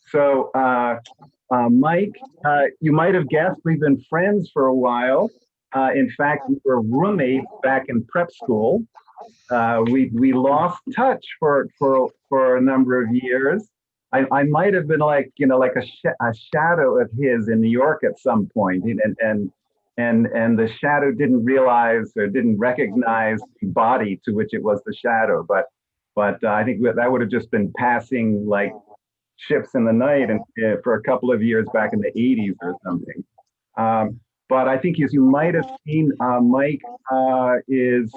So, Mike, you might have guessed we've been friends for a while. In fact, we were roommates back in prep school. We lost touch for a number of years. I might have been like like a shadow of his in New York at some point, and the shadow didn't realize or didn't recognize the body to which it was the shadow. But I think that would have just been passing like ships in the night, and for a couple of years back in the '80s or something. But I think, as you might have seen, Mike is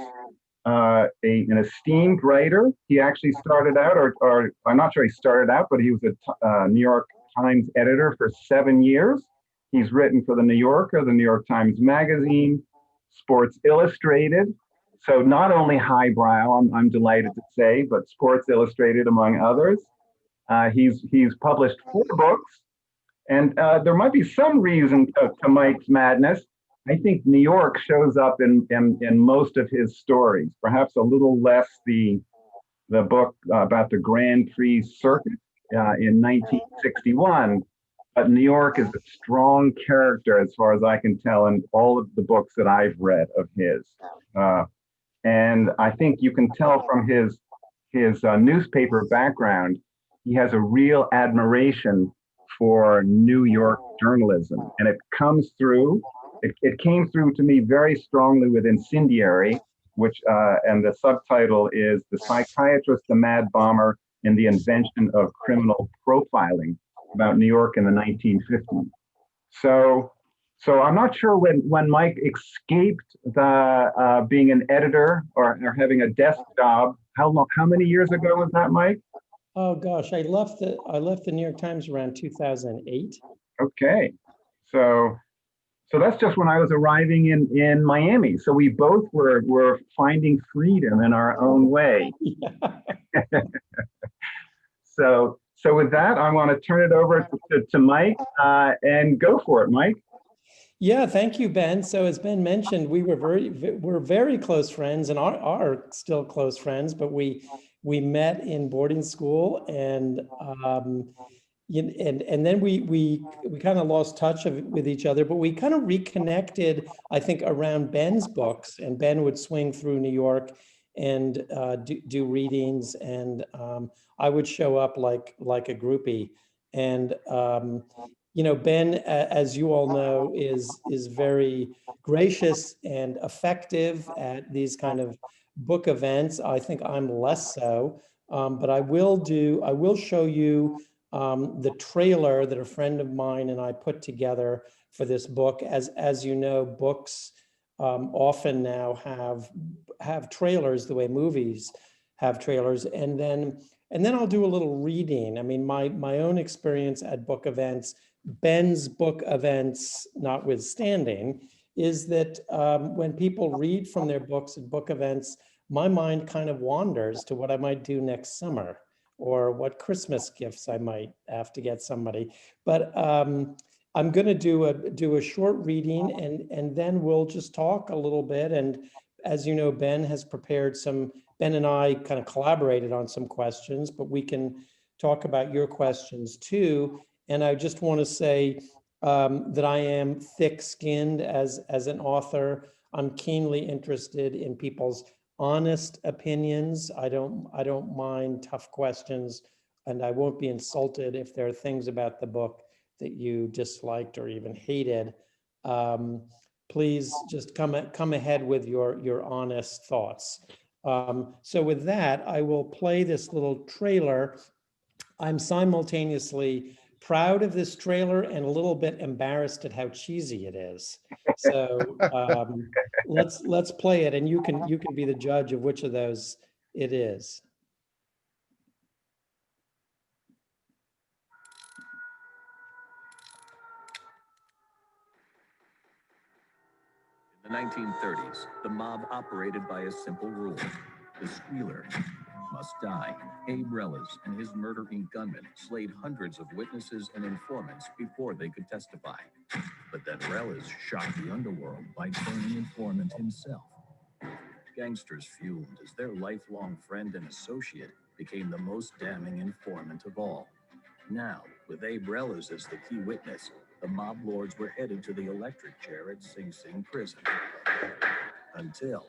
an esteemed writer. He actually started out, or I'm not sure he started out, but he was a New York Times editor for 7 years. He's written for the New Yorker, the New York Times Magazine, Sports Illustrated. So not only highbrow, I'm delighted to say, but Sports Illustrated among others. He's published 4 books, and there might be some reason to Mike's madness. I think New York shows up in most of his stories, perhaps a little less the book about the Grand Prix circuit in 1961. But New York is a strong character, as far as I can tell, in all of the books that I've read of his. And I think you can tell from his newspaper background, he has a real admiration for New York journalism, and it comes through. It came through to me very strongly with Incendiary, which and the subtitle is "The Psychiatrist, the Mad Bomber, and the Invention of Criminal Profiling," about New York in the 1950s. So I'm not sure when Mike escaped the being an editor or having a desk job. How many years ago was that, Mike? Oh gosh, I left the New York Times around 2008. Okay, so that's just when I was arriving in Miami. So we both were finding freedom in our own way. Yeah. So with that, I want to turn it over to Mike and go for it, Mike. Yeah, thank you, Ben. So as Ben mentioned, we're very close friends and are still close friends, but we met in boarding school, and then we kind of lost touch with each other, but we kind of reconnected, I think, around Ben's books, and Ben would swing through New York and do readings, and I would show up like a groupie. And Ben, as you all know, is very gracious and effective at these kind of book events. I think I'm less so, but I will show you the trailer that a friend of mine and I put together for this book. As you know, books often now have trailers the way movies have trailers, and then I'll do a little reading. I mean, my own experience at book events, Ben's book events notwithstanding, is that when people read from their books at book events, my mind kind of wanders to what I might do next summer, or what Christmas gifts I might have to get somebody. But I'm going to do a short reading, and then we'll just talk a little bit. And as you know, Ben and I kind of collaborated on some questions, but we can talk about your questions too. And I just want to say that I am thick-skinned as an author. I'm keenly interested in people's honest opinions. I don't mind tough questions, and I won't be insulted if there are things about the book that you disliked or even hated. Please just come ahead with your honest thoughts. So with that, I will play this little trailer. I'm simultaneously proud of this trailer and a little bit embarrassed at how cheesy it is. So let's play it, and you can be the judge of which of those it is. In the 1930s, the mob operated by a simple rule: the squealer must die. Abe Reles and his murdering gunmen slayed hundreds of witnesses and informants before they could testify. But then Reles shocked the underworld by turning informant himself. Gangsters fumed as their lifelong friend and associate became the most damning informant of all. Now, with Abe Reles as the key witness, the mob lords were headed to the electric chair at Sing Sing prison. Until,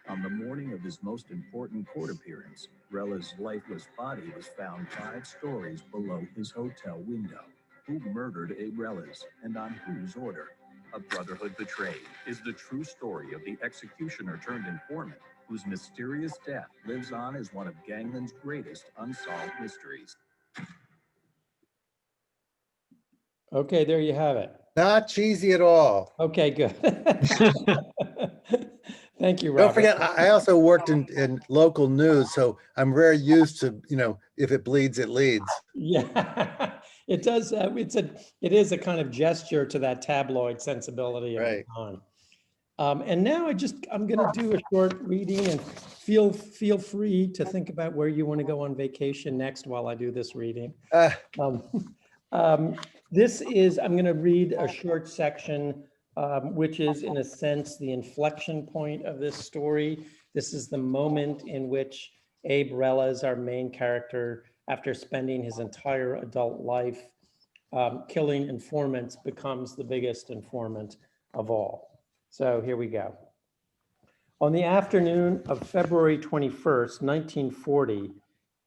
on the morning of his most important court appearance, Reles' lifeless body was found 5 stories below his hotel window. Who murdered Abe Reles, and on whose order? A Brotherhood Betrayed is the true story of the executioner turned informant whose mysterious death lives on as one of gangland's greatest unsolved mysteries. Okay, there you have it. Not cheesy at all. Okay, good. Thank you, Don't Robert. forget, I also worked in local news, so I'm very used to, if it bleeds, it leads. Yeah, it does. It is a kind of gesture to that tabloid sensibility of the time. And now I'm going to do a short reading, and feel free to think about where you want to go on vacation next while I do this reading. I'm going to read a short section, which is in a sense the inflection point of this story. This is the moment in which Abe Reles, our main character, after spending his entire adult life killing informants, becomes the biggest informant of all. So here we go. On the afternoon of February 21st, 1940,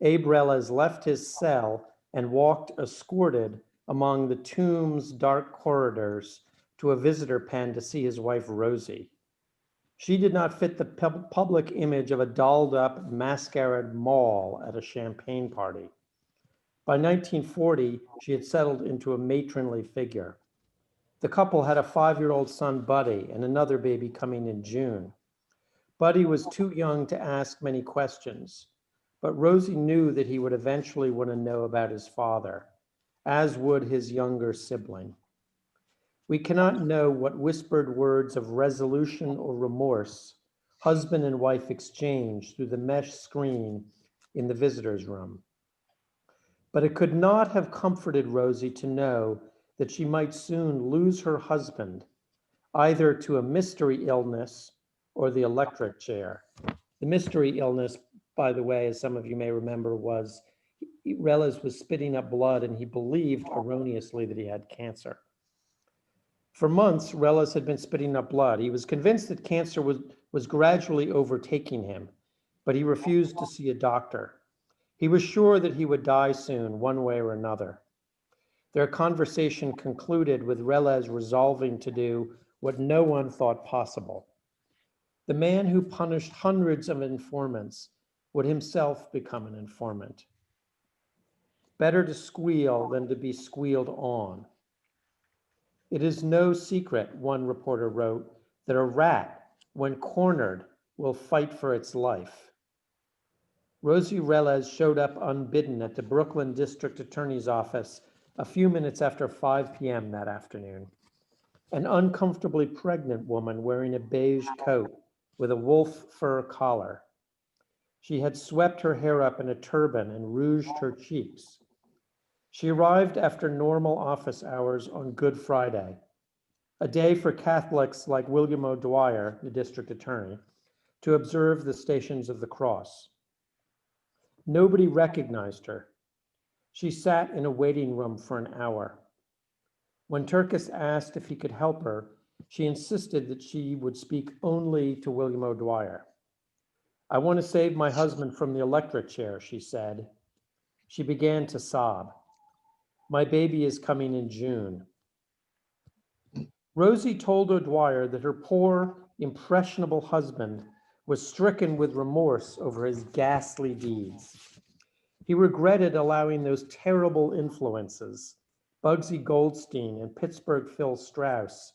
Abe Reles left his cell and walked escorted among the tomb's dark corridors to a visitor pen to see his wife, Rosie. She did not fit the public image of a dolled up, mascaraed moll at a champagne party. By 1940, she had settled into a matronly figure. The couple had a 5-year-old son, Buddy, and another baby coming in June. Buddy was too young to ask many questions, but Rosie knew that he would eventually want to know about his father, as would his younger sibling. We cannot know what whispered words of resolution or remorse husband and wife exchanged through the mesh screen in the visitor's room. But it could not have comforted Rosie to know that she might soon lose her husband, either to a mystery illness or the electric chair. The mystery illness, by the way, as some of you may remember, was Reles was spitting up blood, and he believed erroneously that he had cancer. For months, Reles had been spitting up blood. He was convinced that cancer was gradually overtaking him, but he refused to see a doctor. He was sure that he would die soon, one way or another. Their conversation concluded with Reles resolving to do what no one thought possible. The man who punished hundreds of informants would himself become an informant. Better to squeal than to be squealed on. It is no secret, one reporter wrote, that a rat, when cornered, will fight for its life. Rosie Reles showed up unbidden at the Brooklyn District Attorney's office a few minutes after 5 p.m. that afternoon. An uncomfortably pregnant woman wearing a beige coat with a wolf fur collar. She had swept her hair up in a turban and rouged her cheeks. She arrived after normal office hours on Good Friday, a day for Catholics like William O'Dwyer, the district attorney, to observe the Stations of the Cross. Nobody recognized her. She sat in a waiting room for an hour. When Turkis asked if he could help her, she insisted that she would speak only to William O'Dwyer. "I want to save my husband from the electric chair," she said. She began to sob. "My baby is coming in June." Rosie told O'Dwyer that her poor, impressionable husband was stricken with remorse over his ghastly deeds. He regretted allowing those terrible influences, Bugsy Goldstein and Pittsburgh Phil Strauss,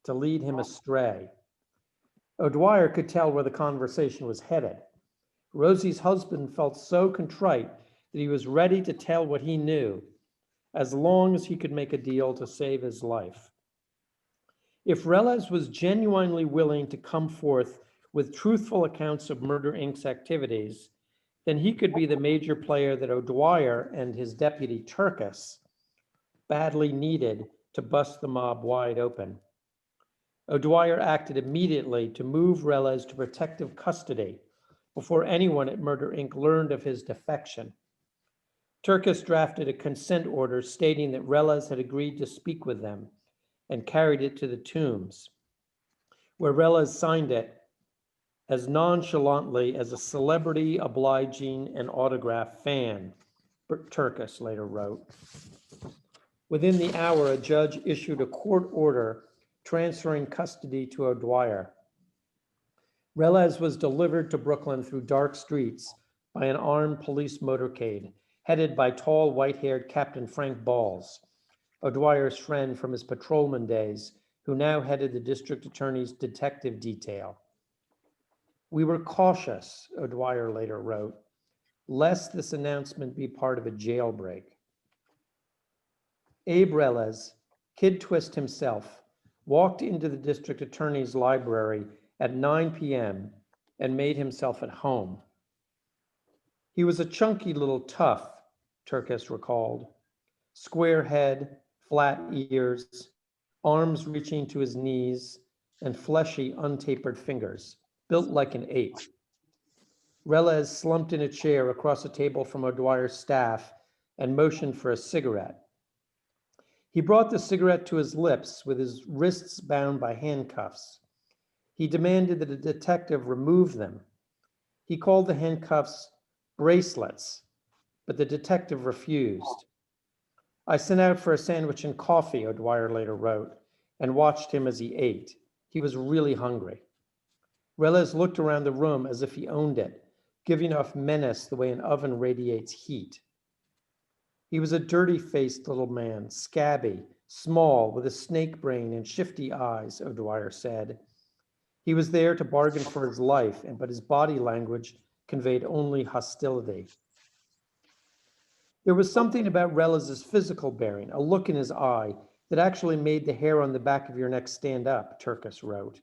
to lead him astray. O'Dwyer could tell where the conversation was headed. Rosie's husband felt so contrite that he was ready to tell what he knew, as long as he could make a deal to save his life. If Reles was genuinely willing to come forth with truthful accounts of Murder Inc.'s activities, then he could be the major player that O'Dwyer and his deputy Turkis badly needed to bust the mob wide open. O'Dwyer acted immediately to move Reles to protective custody before anyone at Murder Inc. learned of his defection. Turkis drafted a consent order stating that Reles had agreed to speak with them and carried it to the Tombs, where Reles signed it as nonchalantly as a celebrity obliging an autograph fan, Turkis later wrote. Within the hour, a judge issued a court order transferring custody to O'Dwyer. Reles was delivered to Brooklyn through dark streets by an armed police motorcade headed by tall, white-haired Captain Frank Balls, O'Dwyer's friend from his patrolman days, who now headed the district attorney's detective detail. We were cautious, O'Dwyer later wrote, lest this announcement be part of a jailbreak. Abe Reles, Kid Twist himself, walked into the district attorney's library at 9 p.m. and made himself at home. He was a chunky little tough, Turkis recalled. Square head, flat ears, arms reaching to his knees, and fleshy, untapered fingers, built like an ape. Reles slumped in a chair across a table from O'Dwyer's staff and motioned for a cigarette. He brought the cigarette to his lips with his wrists bound by handcuffs. He demanded that a detective remove them. He called the handcuffs bracelets, but the detective refused. I sent out for a sandwich and coffee, O'Dwyer later wrote, and watched him as he ate. He was really hungry. Reles looked around the room as if he owned it, giving off menace the way an oven radiates heat. He was a dirty-faced little man, scabby, small, with a snake brain and shifty eyes, O'Dwyer said. He was there to bargain for his life, but his body language conveyed only hostility. There was something about Reles's physical bearing, a look in his eye, that actually made the hair on the back of your neck stand up, Turkis wrote.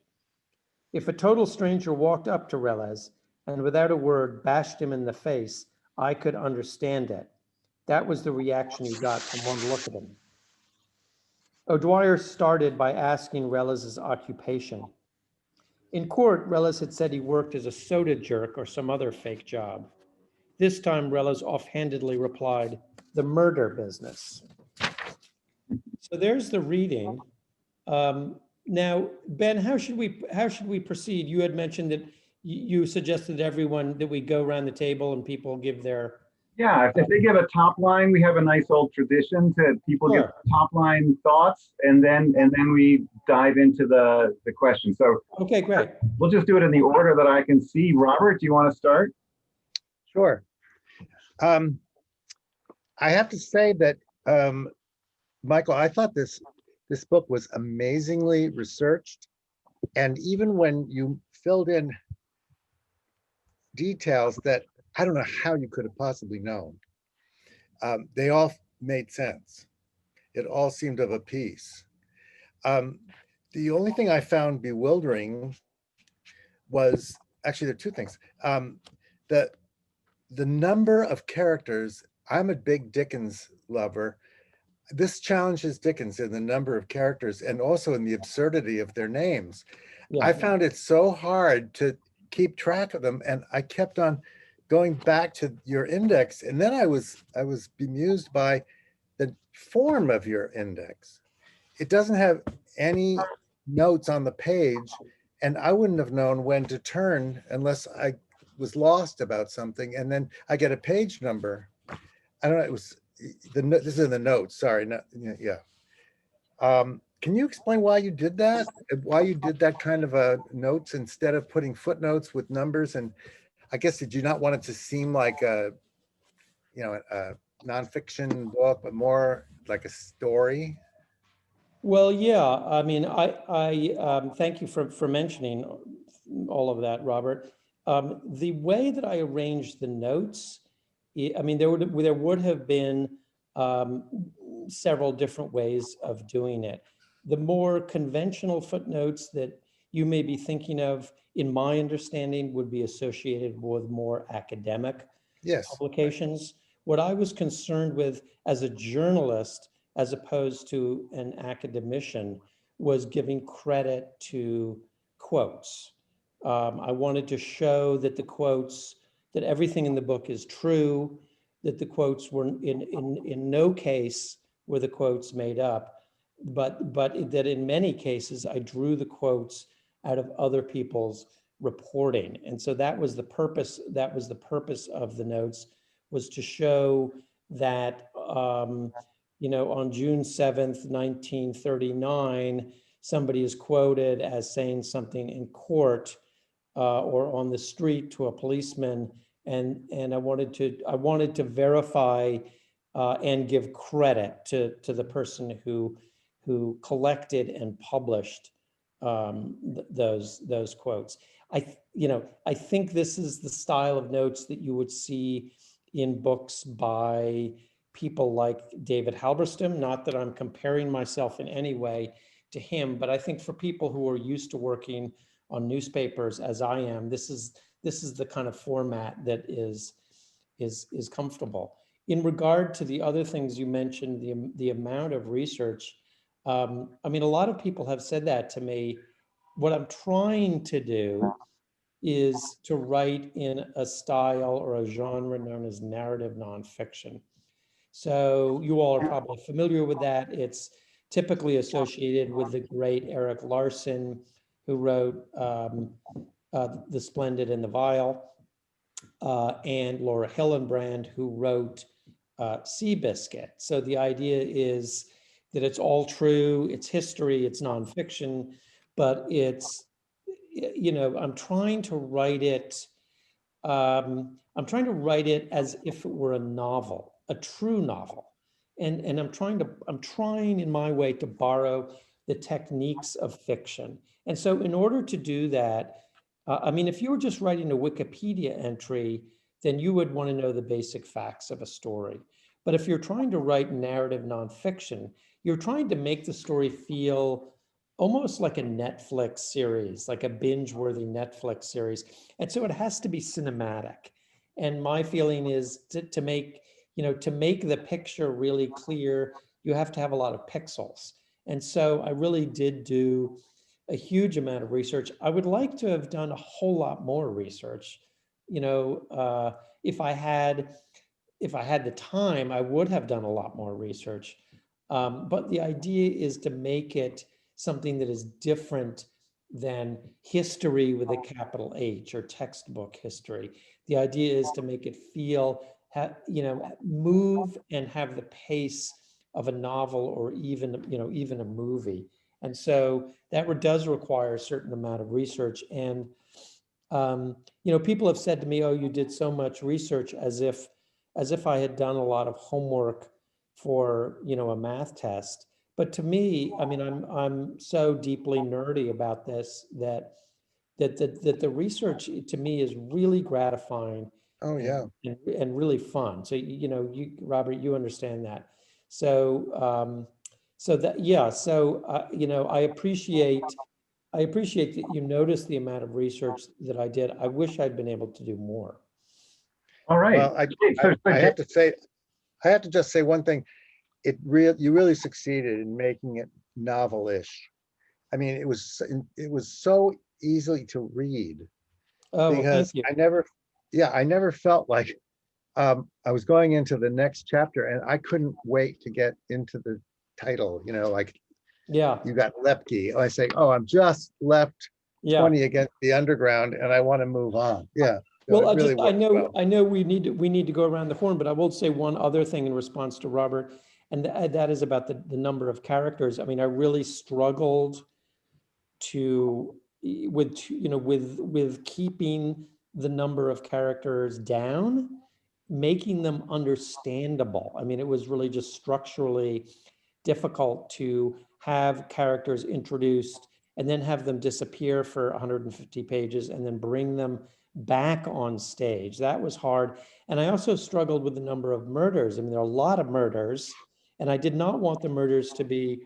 If a total stranger walked up to Reles and without a word bashed him in the face, I could understand it. That was the reaction he got from one look at him. O'Dwyer started by asking Reles's occupation. In court, Reles had said he worked as a soda jerk or some other fake job. This time, Reles offhandedly replied, the murder business. So there's the reading. Now, Ben, how should we proceed? You had mentioned that you suggested to everyone that we go around the table and people give their. Yeah, if they give a top line, we have a nice old tradition to people give top line thoughts, and then we dive into the question. So okay, great. We'll just do it in the order that I can see. Robert, do you want to start? Sure. I have to say that, Michael, I thought this book was amazingly researched, and even when you filled in details that I don't know how you could have possibly known, they all made sense. It all seemed of a piece. The only thing I found bewildering was, actually there are two things. The number of characters. I'm a big Dickens lover. This challenges Dickens in the number of characters and also in the absurdity of their names. Yeah. I found it so hard to keep track of them, and I kept on going back to your index, and then I was bemused by the form of your index. It doesn't have any notes on the page, and I wouldn't have known when to turn unless I was lost about something, and then I get a page number. I don't know, it was this is in the notes, sorry. Not, yeah. Can you explain why you did that? Why you did that kind of notes instead of putting footnotes with numbers? And I guess, did you not want it to seem like a nonfiction book, but more like a story? Well, yeah. I mean, I thank you for mentioning all of that, Robert. The way that I arranged the notes, I mean, there would have been several different ways of doing it. The more conventional footnotes that you may be thinking of, in my understanding, would be associated with more academic publications. What I was concerned with as a journalist, as opposed to an academician, was giving credit to quotes. I wanted to show that the quotes, that everything in the book is true, that the quotes were in no case were the quotes made up, but that in many cases I drew the quotes out of other people's reporting. And so that was the purpose. That was the purpose of the notes, was to show that, you know, on June 7th, 1939, somebody is quoted as saying something in court or on the street to a policeman, and I wanted to verify and give credit to the person who collected and published those quotes. I think this is the style of notes that you would see in books by people like David Halberstam. Not that I'm comparing myself in any way to him, but I think for people who are used to working on newspapers as I am, this is the kind of format that is comfortable. In regard to the other things you mentioned, the amount of research, I mean, a lot of people have said that to me. What I'm trying to do is to write in a style or a genre known as narrative nonfiction. So you all are probably familiar with that. It's typically associated with the great Erik Larson, who wrote The Splendid and the Vile, and Laura Hillenbrand, who wrote Seabiscuit. So the idea is that it's all true, it's history, it's nonfiction, but it's, you know, I'm trying to write it as if it were a novel, a true novel. And I'm trying in my way to borrow the techniques of fiction. And so in order to do that, I mean, if you were just writing a Wikipedia entry, then you would want to know the basic facts of a story. But if you're trying to write narrative nonfiction, you're trying to make the story feel almost like a Netflix series, like a binge-worthy Netflix series. And so it has to be cinematic. And my feeling is to make the picture really clear, you have to have a lot of pixels. And so I really did do a huge amount of research. I would like to have done a whole lot more research. You know, if I had the time, I would have done a lot more research. But the idea is to make it something that is different than history with a capital H or textbook history. The idea is to make it feel, move and have the pace of a novel or even a movie. And so that does require a certain amount of research. And people have said to me, "Oh, you did so much research," as if I had done a lot of homework for a math test. But to me, I mean, I'm so deeply nerdy about this that the research to me is really gratifying. Oh, yeah. And really fun. So Robert, you understand that. So I appreciate that you noticed the amount of research that I did. I wish I'd been able to do more. All right. Well, I have to say, I have to just say one thing. You really succeeded in making it novel-ish. I mean, it was so easily to read, Oh, well, because thank you. I never felt like I was going into the next chapter and I couldn't wait to get into the title, like Yeah. you got Lepke. I say, oh, I'm just left Yeah. 20 against the underground and I want to move on. Yeah. Well, I I know we need to go around the horn, but I will say one other thing in response to Robert, and that is about the number of characters. I mean, I really struggled with keeping the number of characters down, making them understandable. I mean, it was really just structurally difficult to have characters introduced and then have them disappear for 150 pages and then bring them back on stage. That was hard. And I also struggled with the number of murders. I mean, there are a lot of murders, and I did not want the murders to be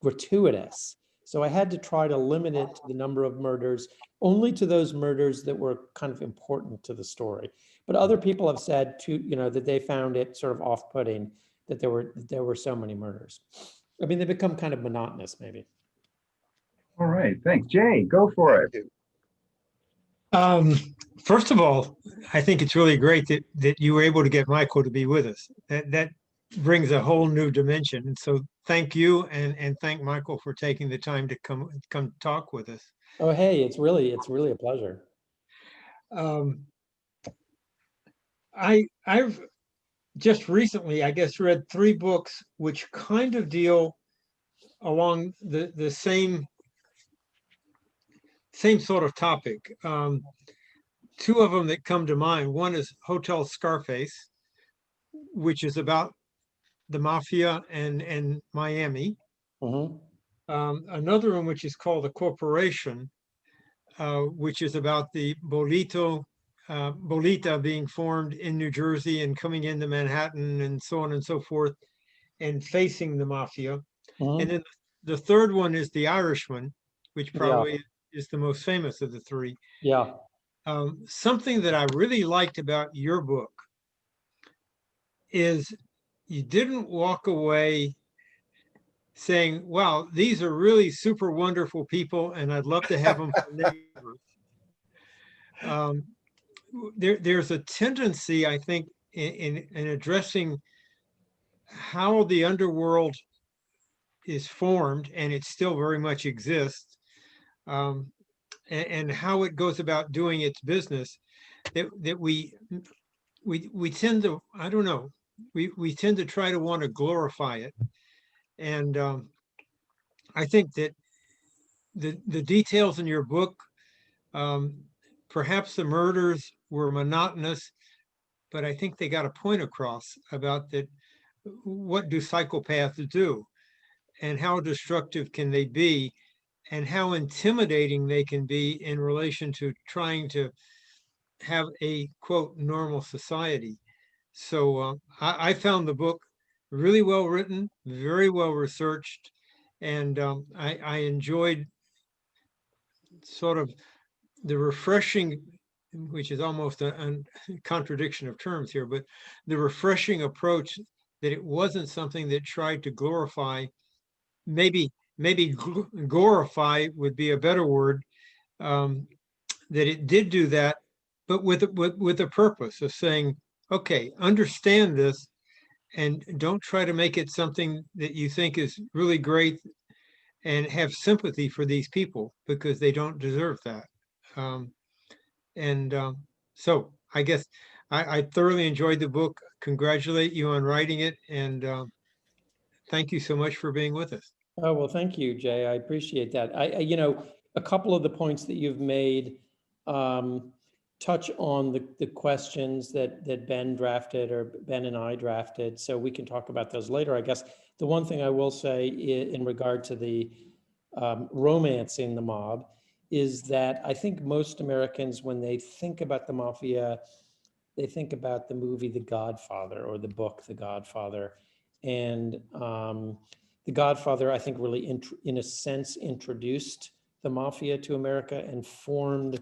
gratuitous. So I had to try to limit it to the number of murders, only to those murders that were kind of important to the story. But other people have said that they found it sort of off-putting that there were so many murders. I mean, they become kind of monotonous, maybe. All right. Thanks. Jay, go for it. Thank you. First of all, I think it's really great that you were able to get Michael to be with us. That brings a whole new dimension. And so thank you and thank Michael for taking the time to come talk with us. Oh, hey, it's really a pleasure. I've just recently, I guess, read 3 books which kind of deal along the same sort of topic. 2 of them that come to mind. One is Hotel Scarface, which is about the mafia and Miami. Mhm. Another one, which is called The Corporation, which is about the Bolita being formed in New Jersey and coming into Manhattan and so on and so forth, and facing the mafia. Mhm. And then the third one is The Irishman, which Yeah. probably is the most famous of the 3. Yeah. Something that I really liked about your book is you didn't walk away saying, wow, these are really super wonderful people and I'd love to have them for neighbors. There's a tendency, I think, in addressing how the underworld is formed, and it still very much exists, and how it goes about doing its business, that we tend to, I don't know, we tend to try to want to glorify it. And I think that the details in your book, perhaps the murders were monotonous, but I think they got a point across about that. What do psychopaths do, and how destructive can they be, and how intimidating they can be in relation to trying to have a quote normal society. So I found the book really well written, very well researched, and I enjoyed sort of the refreshing, which is almost a contradiction of terms here, but the refreshing approach that it wasn't something that tried to glorify. Maybe glorify would be a better word. That it did do that, but with a purpose of saying, okay, understand this, and don't try to make it something that you think is really great, and have sympathy for these people because they don't deserve that. Um, and so I guess I thoroughly enjoyed the book. Congratulate you on writing it, and thank you so much for being with us. Oh, well, thank you, Jay. I appreciate that. You know, a couple of the points that you've made touch on the questions that Ben drafted, or Ben and I drafted, so we can talk about those later. I guess the one thing I will say in regard to the romancing the mob is that I think most Americans, when they think about the mafia, they think about the movie The Godfather or the book The Godfather. And The Godfather, I think, really, in a sense, introduced the mafia to America and formed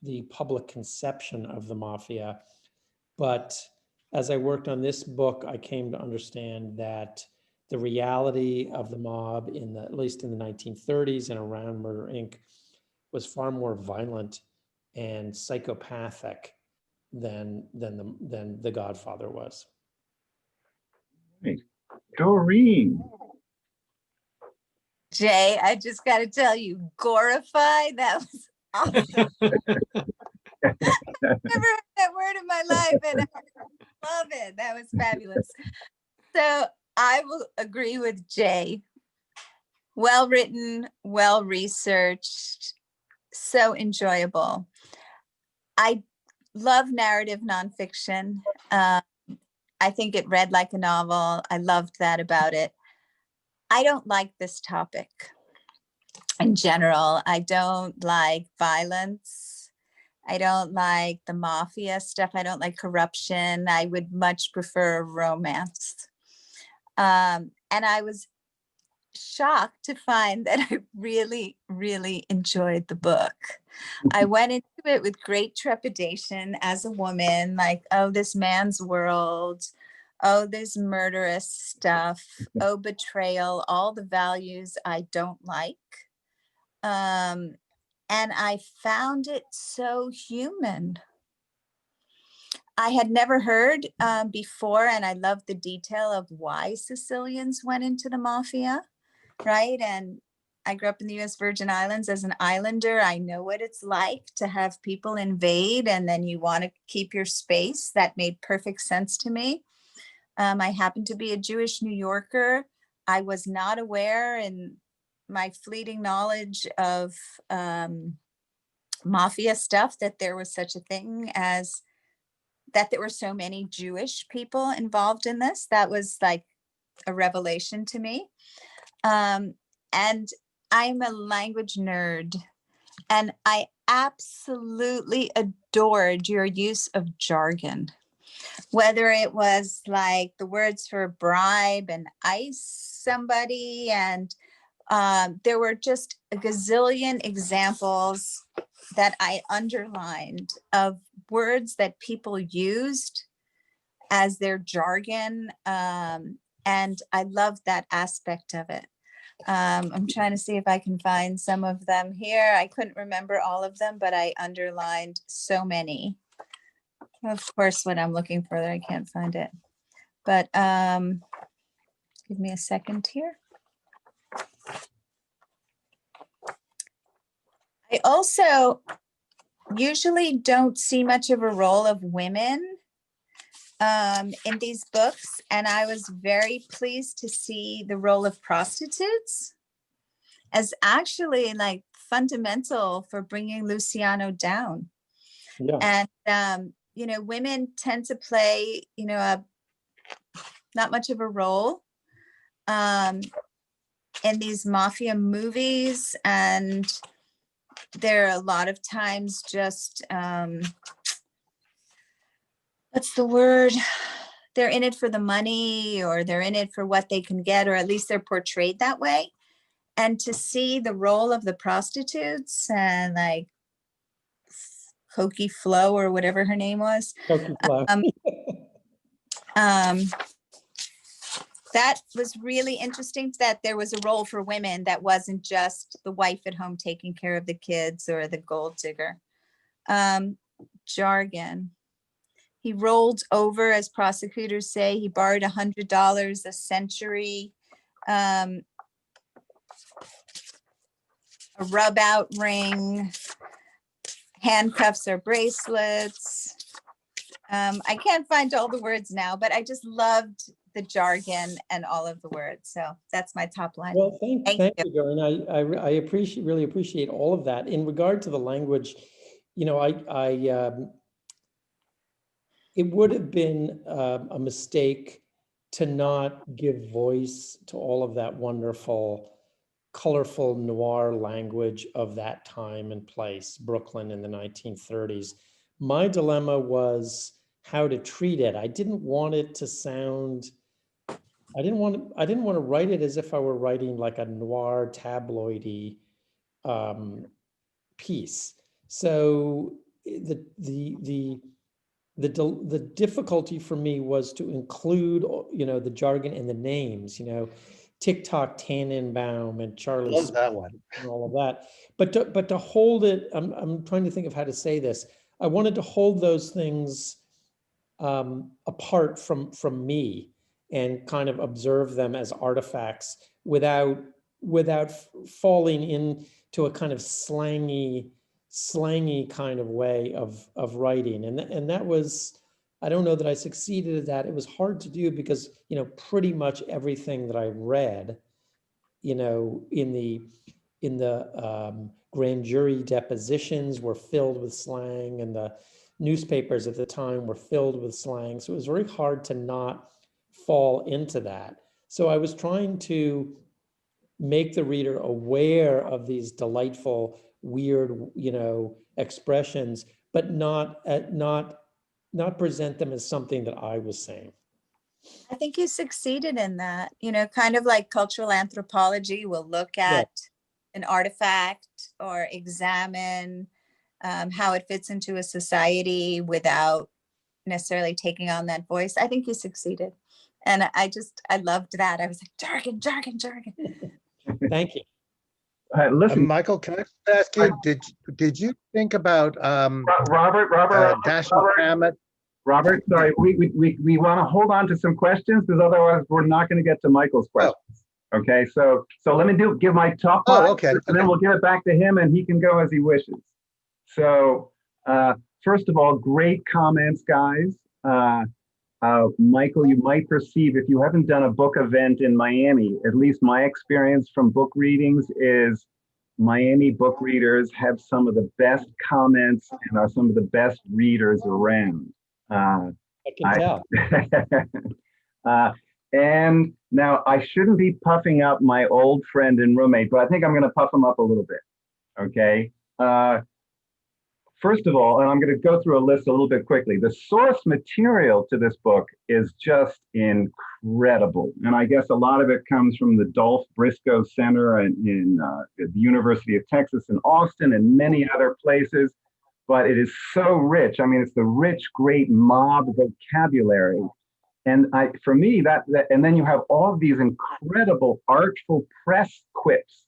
the public conception of the mafia. But as I worked on this book, I came to understand that the reality of the mob, at least in the 1930s and around Murder Inc., was far more violent and psychopathic than the Godfather was. Hey, Doreen. Jay, I just got to tell you, gorify, that was awesome. I've never heard that word in my life, and I love it. That was fabulous. So I will agree with Jay. Well written, well researched, so enjoyable. I love narrative nonfiction. I think it read like a novel. I loved that about it. I don't like this topic in general. I don't like violence. I don't like the mafia stuff. I don't like corruption. I would much prefer romance. And I was shocked to find that I really, really enjoyed the book. I went into it with great trepidation as a woman, like, oh, this man's world, oh, there's murderous stuff, oh, betrayal, all the values I don't like. And I found it so human. I had never heard before, and I love the detail of why Sicilians went into the mafia, right? And I grew up in the US Virgin Islands as an islander. I know what it's like to have people invade and then you want to keep your space. That made perfect sense to me. I happen to be a Jewish New Yorker. I was not aware in my fleeting knowledge of mafia stuff that there was such a thing as that there were so many Jewish people involved in this. That was like a revelation to me. And I'm a language nerd, and I absolutely adored your use of jargon, whether it was like the words for bribe and ice somebody. And there were just a gazillion examples that I underlined of words that people used as their jargon. And I love that aspect of it. I'm trying to see if I can find some of them here. I couldn't remember all of them, but I underlined so many. Of course, when I'm looking for it, I can't find it. But give me a second here. I also usually don't see much of a role of women in these books, and I was very pleased to see the role of prostitutes as actually like fundamental for bringing Luciano down. Yeah. And you know, women tend to play, you know, not much of a role in these mafia movies, and they're a lot of times just what's the word? They're in it for the money, or they're in it for what they can get, or at least they're portrayed that way. And to see the role of the prostitutes and like Hokey Flo or whatever her name was, Token flow. that was really interesting, that there was a role for women that wasn't just the wife at home taking care of the kids or the gold digger. Jargon. He rolled over, as prosecutors say. He borrowed $100 a century. A rub out ring, handcuffs or bracelets. I can't find all the words now, but I just loved the jargon and all of the words. So that's my top line. Well, thank you. you, Doreen. I really appreciate all of that. In regard to the language, you know, it would have been a mistake to not give voice to all of that wonderful, colorful noir language of that time and place, Brooklyn in the 1930s. My dilemma was how to treat it. I didn't want it to sound, I didn't want to write it as if I were writing like a noir tabloidy piece. So the difficulty for me was to include, you know, the jargon and the names, you know, TikTok Tannenbaum and Charlie Love that one. and all of that. But to hold it, I'm trying to think of how to say this. I wanted to hold those things apart from me and kind of observe them as artifacts without falling into a kind of slangy kind of way of writing. And that was, I don't know that I succeeded at that. It was hard to do because, you know, pretty much everything that I read, you know, in the grand jury depositions were filled with slang, and the newspapers at the time were filled with slang. So it was very hard to not fall into that. So I was trying to make the reader aware of these delightful, weird, you know, expressions, but not present them as something that I was saying. I think you succeeded in that, you know, kind of like cultural anthropology will look at an artifact or examine how it fits into a society without necessarily taking on that voice. I think you succeeded. And I loved that. I was like, jargon. Thank you. Listen, Michael, can I just ask you, did you think about Robert, Dashiell Hammett? Robert, sorry, we want to hold on to some questions because otherwise we're not going to get to Michael's questions. Okay, so let me give my top five, Okay. and then we'll give it back to him, and he can go as he wishes. So, first of all, great comments, guys. Michael, you might perceive if you haven't done a book event in Miami, at least my experience from book readings is Miami book readers have some of the best comments and are some of the best readers around. I can tell. And now I shouldn't be puffing up my old friend and roommate, but I think I'm going to puff him up a little bit. Okay. First of all, and I'm going to go through a list a little bit quickly. The source material to this book is just incredible. And I guess a lot of it comes from the Dolph Briscoe Center in the University of Texas in Austin and many other places. But it is so rich. I mean, it's the rich, great mob vocabulary. And for me, and then you have all of these incredible artful press quips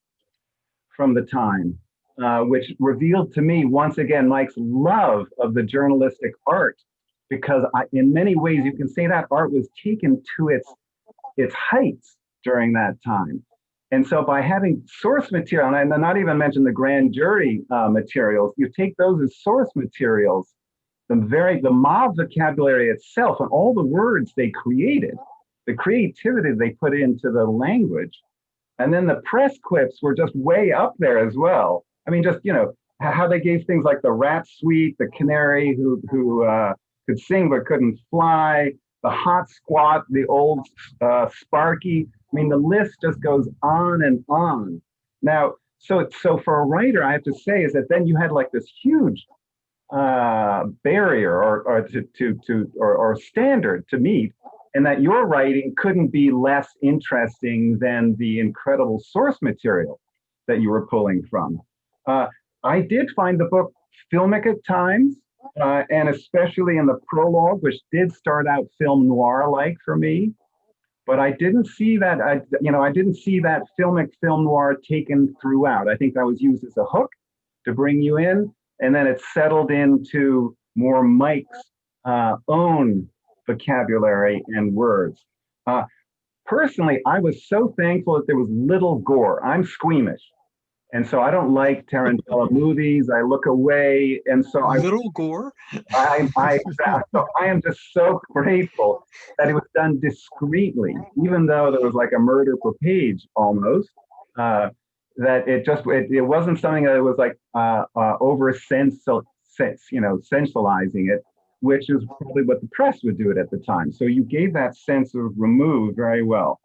from the time, which revealed to me once again Mike's love of the journalistic art, because in many ways you can say that art was taken to its heights during that time. And so by having source material, and I'm not even mention the grand jury materials, you take those as source materials, the mob vocabulary itself and all the words they created, the creativity they put into the language, and then the press quips were just way up there as well. I mean, just, how they gave things like the rat sweet, the canary who could sing but couldn't fly, the hot squat, the old Sparky. I mean, the list just goes on and on. Now, so for a writer, I have to say is that then you had like this huge barrier or standard to meet, and that your writing couldn't be less interesting than the incredible source material that you were pulling from. I did find the book filmic at times, and especially in the prologue, which did start out film noir-like for me. But I didn't see that. I didn't see that filmic film noir taken throughout. I think that was used as a hook to bring you in, and then it settled into more Mike's own vocabulary and words. Personally, I was so thankful that there was little gore. I'm squeamish, and so I don't like Tarantella movies. I look away, and so little gore. So I am just so grateful that it was done discreetly, even though there was like a murder per page almost. That it wasn't something that was like over sensualizing it, which is probably what the press would do it at the time. So you gave that sense of remove very well.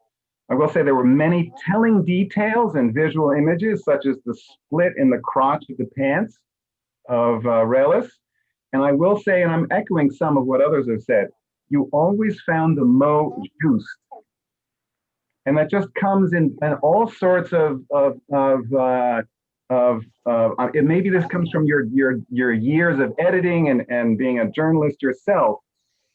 I will say there were many telling details and visual images, such as the split in the crotch of the pants of Relis. And I will say, and I'm echoing some of what others have said, you always found the mot juste. And that just comes in all sorts of maybe this comes from your years of editing and being a journalist yourself,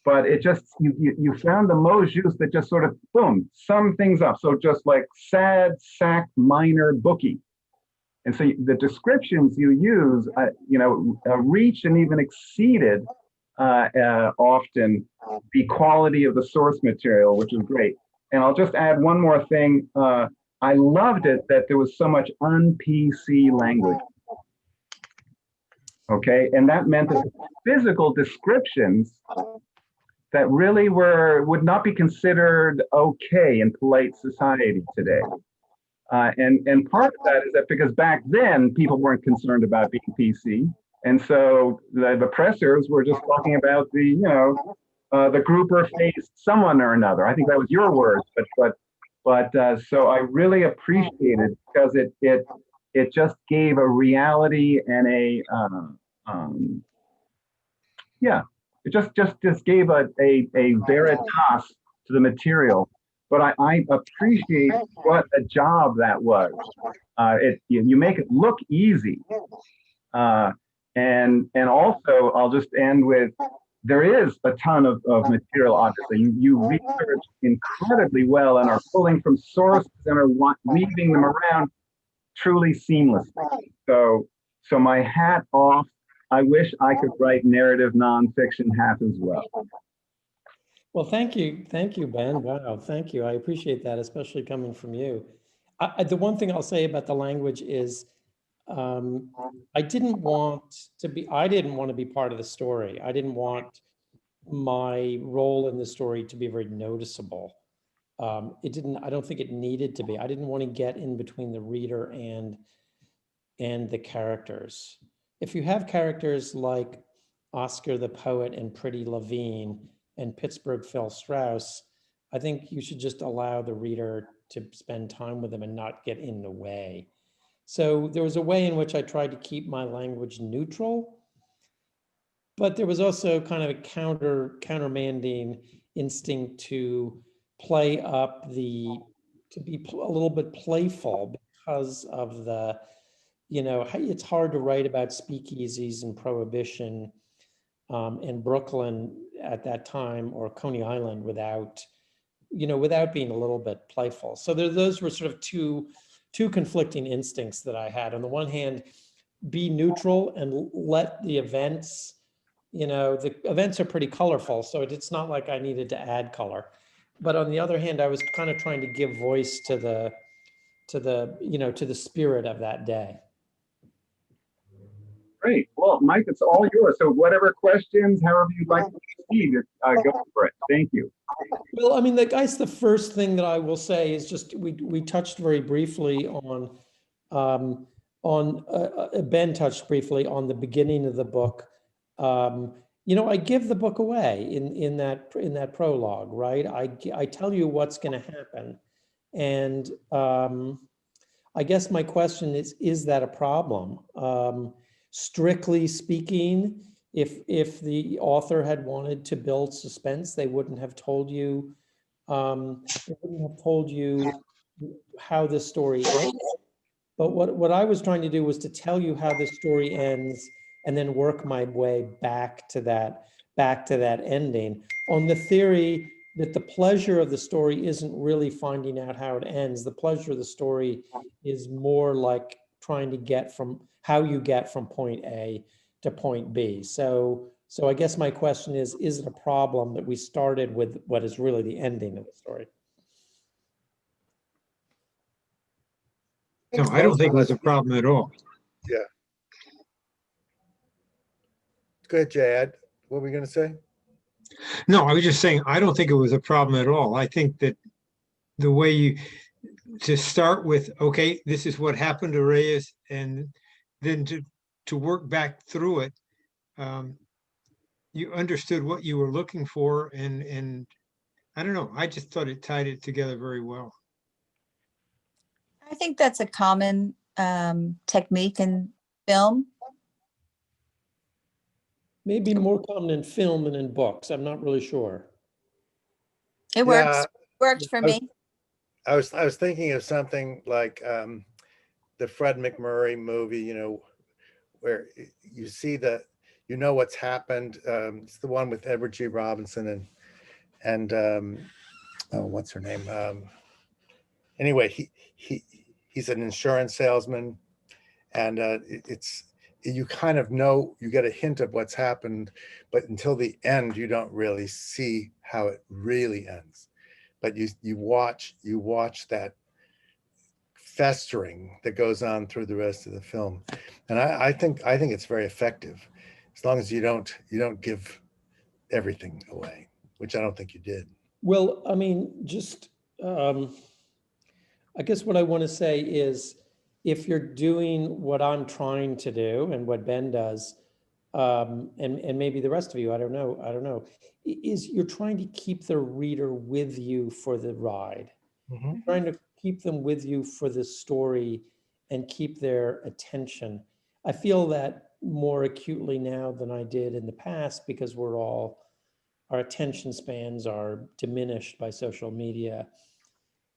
but it just, you found the mot juste that just sort of, boom, sum things up. So just like sad, sack, minor, bookie. And so the descriptions you use, reached and even exceeded often the quality of the source material, which is great. And I'll just add one more thing. I loved it that there was so much un-PC language. Okay, and that meant that physical descriptions that really would not be considered okay in polite society today. And part of that is that because back then people weren't concerned about being PC, and so the pressers were just talking about the grouper faced someone or another. I think that was your words, but so I really appreciate it because it just gave a reality and it just gave a veritas to the material. But I appreciate what a job that was. You make it look easy, and also I'll just end with, there is a ton of material, obviously. You research incredibly well and are pulling from sources and are weaving them around. truly seamlessly. So my hat off. I wish I could write narrative nonfiction hat as well. Well, thank you, Ben. Wow, thank you. I appreciate that, especially coming from you. The one thing I'll say about the language is, I didn't want to be part of the story. I didn't want my role in the story to be very noticeable. I don't think it needed to be. I didn't want to get in between the reader and the characters. If you have characters like Oscar the Poet and Pretty Levine and Pittsburgh Phil Strauss, I think you should just allow the reader to spend time with them and not get in the way. So there was a way in which I tried to keep my language neutral, but there was also kind of a countermanding instinct to play up to be a little bit playful because of the, it's hard to write about speakeasies and prohibition in Brooklyn at that time, or Coney Island, without being a little bit playful. So those were sort of two conflicting instincts that I had. On the one hand, be neutral and let the events, the events are pretty colorful, so it's not like I needed to add color. But on the other hand, I was kind of trying to give voice to the spirit of that day. Great. Well, Mike, it's all yours. So whatever questions, however you'd like to proceed, go for it. Thank you. Well, I mean, the first thing that I will say is just we touched very briefly on Ben touched briefly on the beginning of the book. I give the book away in that prologue, right? I tell you what's going to happen, and I guess my question is that a problem? Strictly speaking, if the author had wanted to build suspense, they wouldn't have told you. They wouldn't have told you how this story ends. But what I was trying to do was to tell you how the story ends, and then work my way back to that ending, on the theory that the pleasure of the story isn't really finding out how it ends. The pleasure of the story is more like trying to get from how you get from point A to point B. So I guess my question is it a problem that we started with what is really the ending of the story? No, I don't think it was a problem at all. Yeah. Go ahead, Jad. What were we going to say? No, I was just saying, I don't think it was a problem at all. I think that the way to start with, okay, this is what happened to Reyes, and then to work back through it, you understood what you were looking for, and I don't know, I just thought it tied it together very well. I think that's a common technique in film. Maybe more common in film than in books. I'm not really sure. It worked for me. I was thinking of something like the Fred McMurray movie, where you see what's happened. It's the one with Edward G. Robinson and oh, what's her name? Anyway, he's an insurance salesman, and you kind of know, you get a hint of what's happened, but until the end, you don't really see how it really ends. But you watch that festering that goes on through the rest of the film, and I think it's very effective, as long as you don't give everything away, which I don't think you did. Well, I mean, just I guess what I want to say is, if you're doing what I'm trying to do and what Ben does, and maybe the rest of you, I don't know, is you're trying to keep the reader with you for the ride. Mm-hmm. Trying to keep them with you for the story and keep their attention. I feel that more acutely now than I did in the past, because our attention spans are diminished by social media,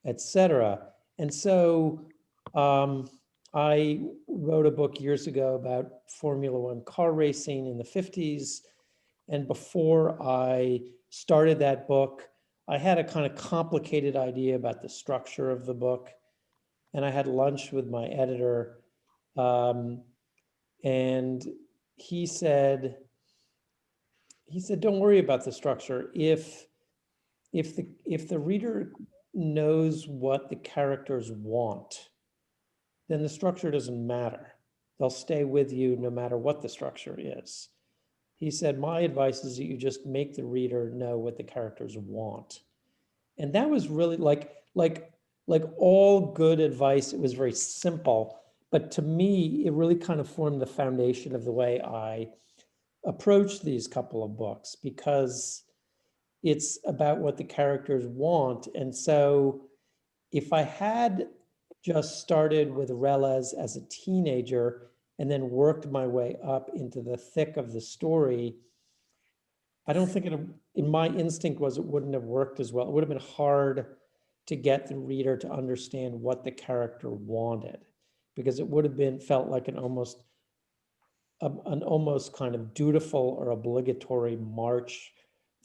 etc. And so I wrote a book years ago about Formula One car racing in the 50s. And before I started that book, I had a kind of complicated idea about the structure of the book. and I had lunch with my editor, and he said, don't worry about the structure. If the reader knows what the characters want, then the structure doesn't matter. They'll stay with you no matter what the structure is. He said, my advice is that you just make the reader know what the characters want. And that was really like all good advice. It was very simple, but to me, it really kind of formed the foundation of the way I approach these couple of books, because it's about what the characters want. And so if I had just started with Relez as a teenager and then worked my way up into the thick of the story, I don't think my instinct was it wouldn't have worked as well. It would have been hard to get the reader to understand what the character wanted, because it would have felt like an almost kind of dutiful or obligatory march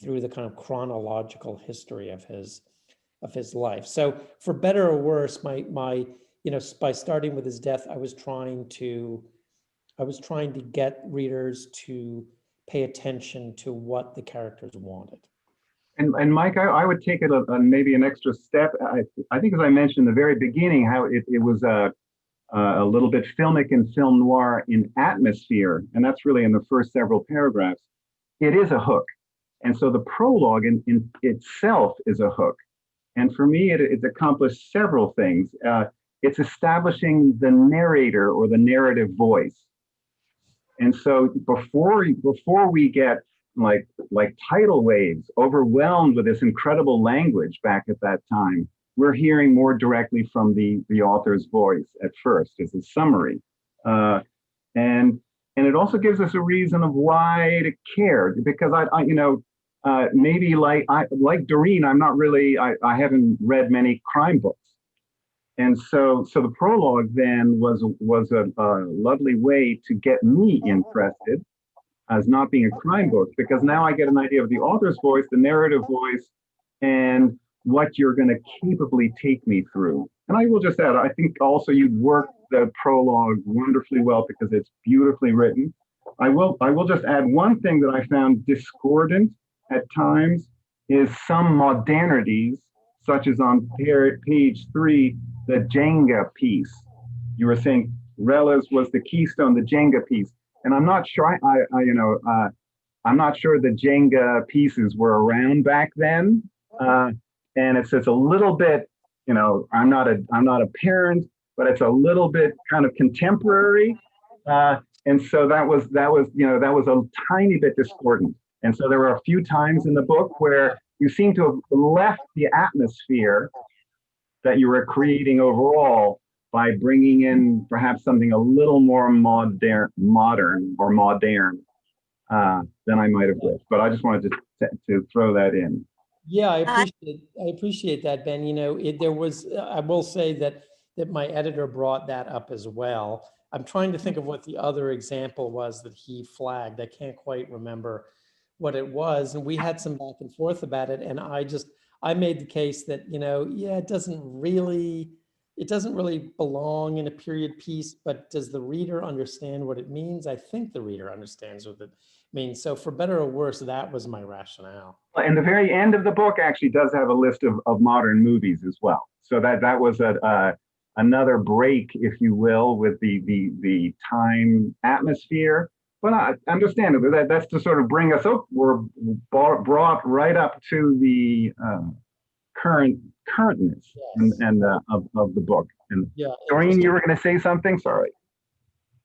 through the kind of chronological history of his life. So for better or worse, by starting with his death, I was trying to get readers to pay attention to what the characters wanted. And Mike, I would take it maybe an extra step. I think, as I mentioned in the very beginning, how it was a little bit filmic and film noir in atmosphere, and that's really in the first several paragraphs. It is a hook, and so the prologue in itself is a hook. And for me, it's accomplished several things. It's establishing the narrator or the narrative voice. And so before we get like tidal waves, overwhelmed with this incredible language back at that time, we're hearing more directly from the author's voice at first as a summary. And it also gives us a reason of why to care, because maybe like Doreen, I haven't read many crime books. And so the prologue then was a lovely way to get me interested as not being a crime book, because now I get an idea of the author's voice, the narrative voice, and what you're going to capably take me through. And I will just add, I think also you worked the prologue wonderfully well because it's beautifully written. I will just add one thing that I found discordant at times is some modernities, such as on page 3, the Jenga piece. You were saying Relez was the keystone, the Jenga piece. And I'm not sure, I'm not sure the Jenga pieces were around back then. And it's a little bit, I'm not a parent, but it's a little bit kind of contemporary. And so that was a tiny bit discordant. And so there were a few times in the book where you seem to have left the atmosphere that you were creating overall by bringing in perhaps something a little more modern than I might have wished. But I just wanted to throw that in. Yeah, I appreciate that, Ben. I will say that my editor brought that up as well. I'm trying to think of what the other example was that he flagged. I can't quite remember what it was. And we had some back and forth about it. And I made the case that, it doesn't really belong in a period piece, but does the reader understand what it means? I think the reader understands what it means. So for better or worse, that was my rationale. And the very end of the book actually does have a list of modern movies as well. So that was another break, if you will, with the time atmosphere. But understandably, that's to sort of bring us up. We're brought right up to the currentness and of the book. And yeah, Doreen, you were going to say something? Sorry.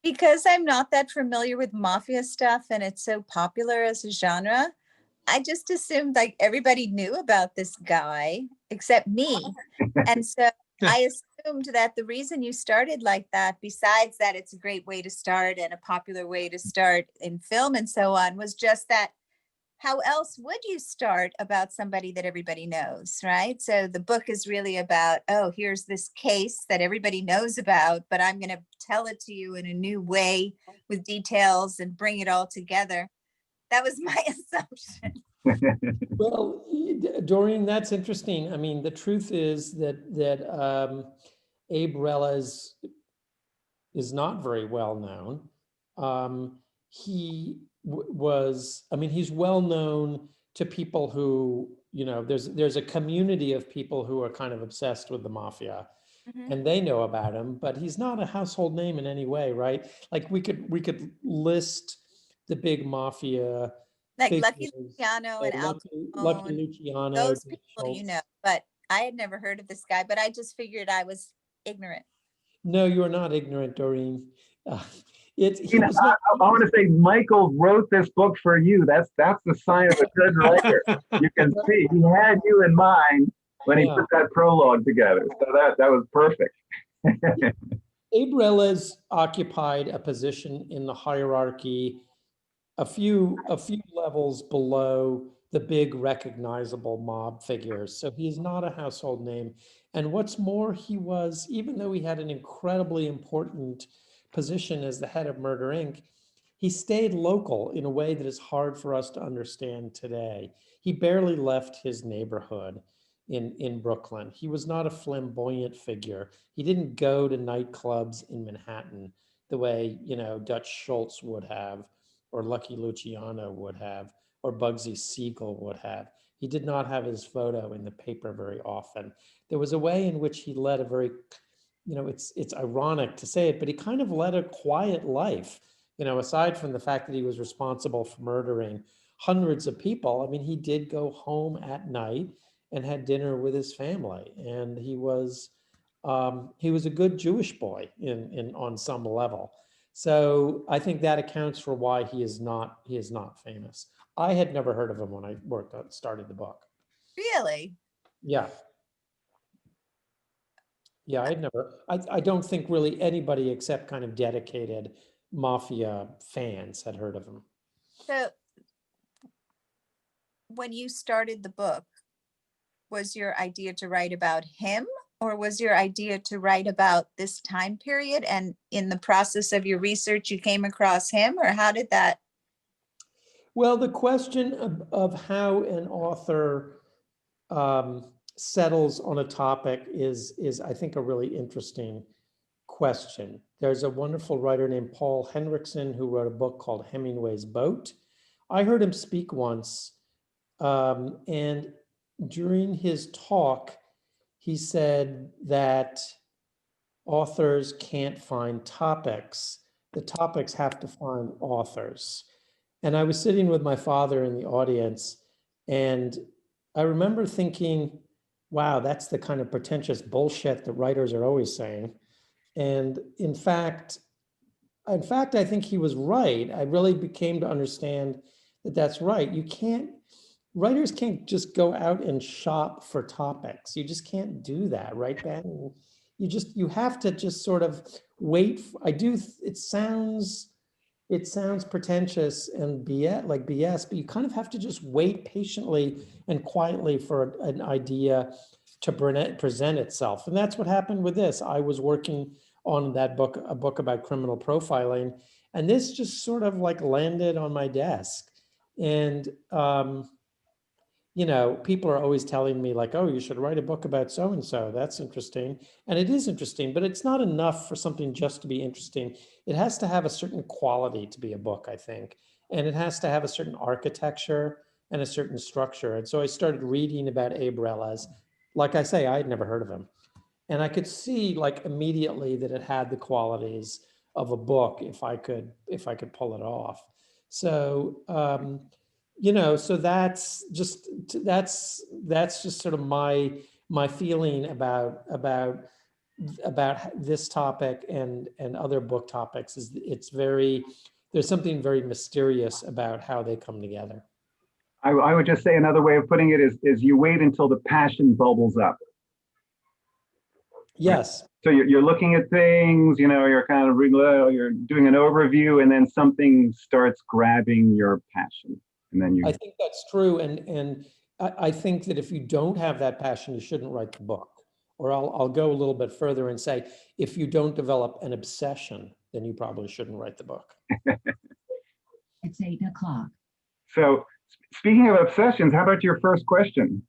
Because I'm not that familiar with mafia stuff and it's so popular as a genre, I just assumed like everybody knew about this guy except me. And so I assumed that the reason you started like that, besides that it's a great way to start and a popular way to start in film and so on, was just that how else would you start about somebody that everybody knows, right? So the book is really about, oh, here's this case that everybody knows about, but I'm going to tell it to you in a new way with details and bring it all together. That was my assumption. Well, Doreen, that's interesting. I mean, the truth is that Abe Relez is not very well known. He was, I mean, he's well known to people who, you know, there's a community of people who are kind of obsessed with the mafia, Mhm. and they know about him, but he's not a household name in any way, right? Like we could list the big mafia Like Lucky figures, Luciano and Al Lucky Capone, Luciano, those Dick people you know, Schultz. but I had never heard of this guy, but I just figured I was ignorant. No, you are not ignorant, Doreen. Uh, You he know, was not. I want to say Michael wrote this book for you. That's the sign of a good writer. You can see he had you in mind when he Yeah. put that prologue together. So that was perfect. Abe Relez occupied a position in the hierarchy a few levels below the big recognizable mob figures. So he's not a household name. And what's more, he was, even though he had an incredibly important position as the head of Murder Inc., he stayed local in a way that is hard for us to understand today. He barely left his neighborhood in Brooklyn. He was not a flamboyant figure. He didn't go to nightclubs in Manhattan the way, you know, Dutch Schultz would have, or Lucky Luciano would have, or Bugsy Siegel would have. He did not have his photo in the paper very often. There was a way in which he led a very, you know, it's ironic to say it, but he kind of led a quiet life. You know, aside from the fact that he was responsible for murdering hundreds of people, I mean, he did go home at night and had dinner with his family, and he was a good Jewish boy in on some level. So I think that accounts for why he is not famous. I had never heard of him when I started the book. Really? Yeah. Yeah, I don't think really anybody except kind of dedicated mafia fans had heard of him. So when you started the book, was your idea to write about him, or was your idea to write about this time period? And in the process of your research, you came across him, or how did that? Well, the question of how an author settles on a topic is I think a really interesting question. There's a wonderful writer named Paul Henriksen who wrote a book called Hemingway's Boat. I heard him speak once, and during his talk, he said that authors can't find topics. The topics have to find authors. And I was sitting with my father in the audience, and I remember thinking, wow, that's the kind of pretentious bullshit that writers are always saying. And in fact, I think he was right. I really came to understand that that's right. Writers can't just go out and shop for topics. You just can't do that, right, Ben? You have to just sort of wait. It sounds pretentious and BS, but you kind of have to just wait patiently and quietly for an idea to present itself. And that's what happened with this. I was working on that book, a book about criminal profiling, and this just sort of like landed on my desk. And, you know, people are always telling me like, oh, you should write a book about so-and-so. That's interesting. And it is interesting, but it's not enough for something just to be interesting. It has to have a certain quality to be a book, I think. And it has to have a certain architecture and a certain structure. And so I started reading about Abe Relez. Like I say, I had never heard of him. And I could see like immediately that it had the qualities of a book if I could pull it off. So, you know, so that's just sort of my feeling about this topic and other book topics is there's something very mysterious about how they come together. I would just say another way of putting it is you wait until the passion bubbles up. Yes. So you're looking at things, you know, you're kind of you're doing an overview, and then something starts grabbing your passion, and then you. I think that's true, and I think that if you don't have that passion, you shouldn't write the book. Or I'll go a little bit further and say, if you don't develop an obsession, then you probably shouldn't write the book. It's 8:00. So speaking of obsessions, how about your first question?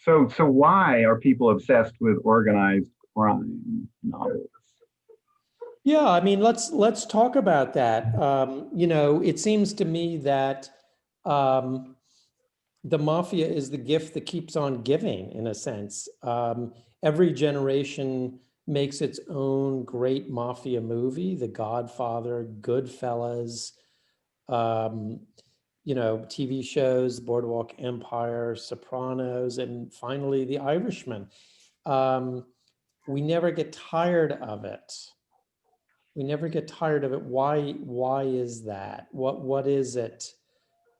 So why are people obsessed with organized crime novels? Yeah, I mean, let's talk about that. You know, it seems to me that the mafia is the gift that keeps on giving, in a sense. Every generation makes its own great mafia movie: The Godfather, Goodfellas, you know, TV shows, Boardwalk Empire, Sopranos, and finally The Irishman. We never get tired of it. We never get tired of it. Why is that? What is it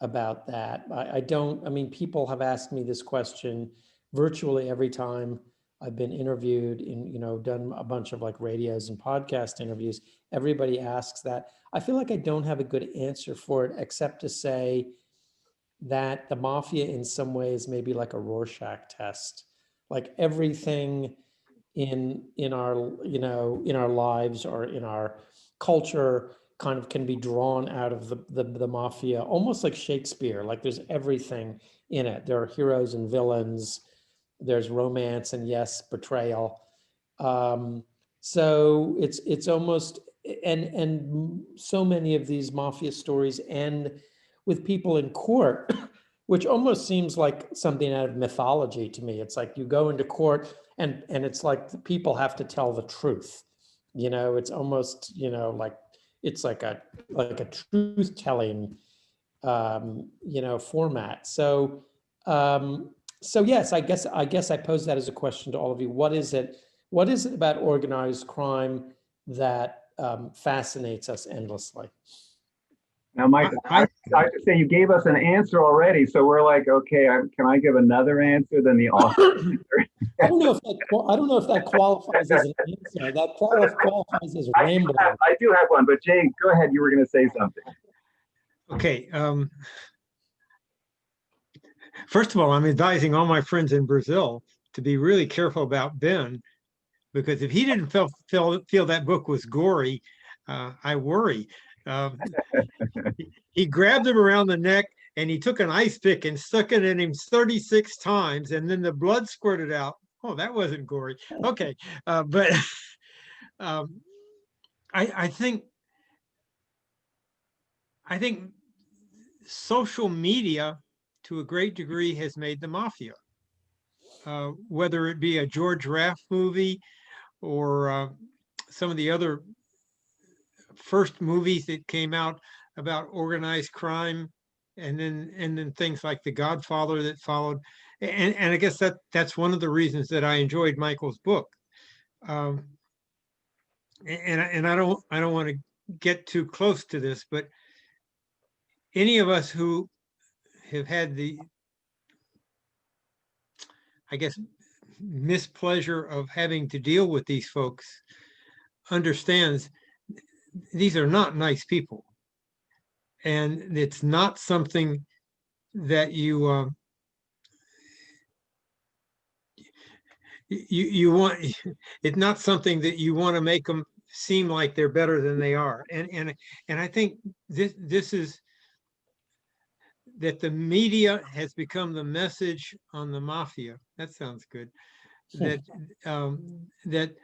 about that? I don't, I mean, people have asked me this question virtually every time I've been interviewed in, you know, done a bunch of like radios and podcast interviews. Everybody asks that. I feel like I don't have a good answer for it, except to say that the mafia in some ways may be like a Rorschach test. Like everything in our, you know, in our lives or in our culture kind of can be drawn out of the mafia, almost like Shakespeare. Like there's everything in it. There are heroes and villains, there's romance, and yes, betrayal. So it's almost, and so many of these mafia stories end with people in court, which almost seems like something out of mythology to me. It's like you go into court and it's like the people have to tell the truth. You know, it's almost, you know, like it's like a truth telling, you know, format. So so yes, I guess I pose that as a question to all of you. What is it about organized crime that fascinates us endlessly? Now, Mike, I have to say you gave us an answer already, so we're like, okay, can I give another answer than the author? I don't know if that qualifies as an answer. That qualifies as rambling. I do have one, but Jay, go ahead. You were going to say something. Okay. First of all, I'm advising all my friends in Brazil to be really careful about Ben, because if he didn't feel that book was gory, I worry. He grabbed him around the neck and he took an ice pick and stuck it in him 36 times, and then the blood squirted out. Oh, that wasn't gory. Okay, but I think social media to a great degree has made the mafia. Whether it be a George Raff movie or some of the other first movies that came out about organized crime, and then things like The Godfather that followed, and I guess that's one of the reasons that I enjoyed Michael's book. And I don't want to get too close to this, but any of us who have had the, I guess, mispleasure of having to deal with these folks understands these are not nice people. And it's not something that you want. It's not something that you want to make them seem like they're better than they are. And I think this is that the media has become the message on the mafia. That sounds good. That that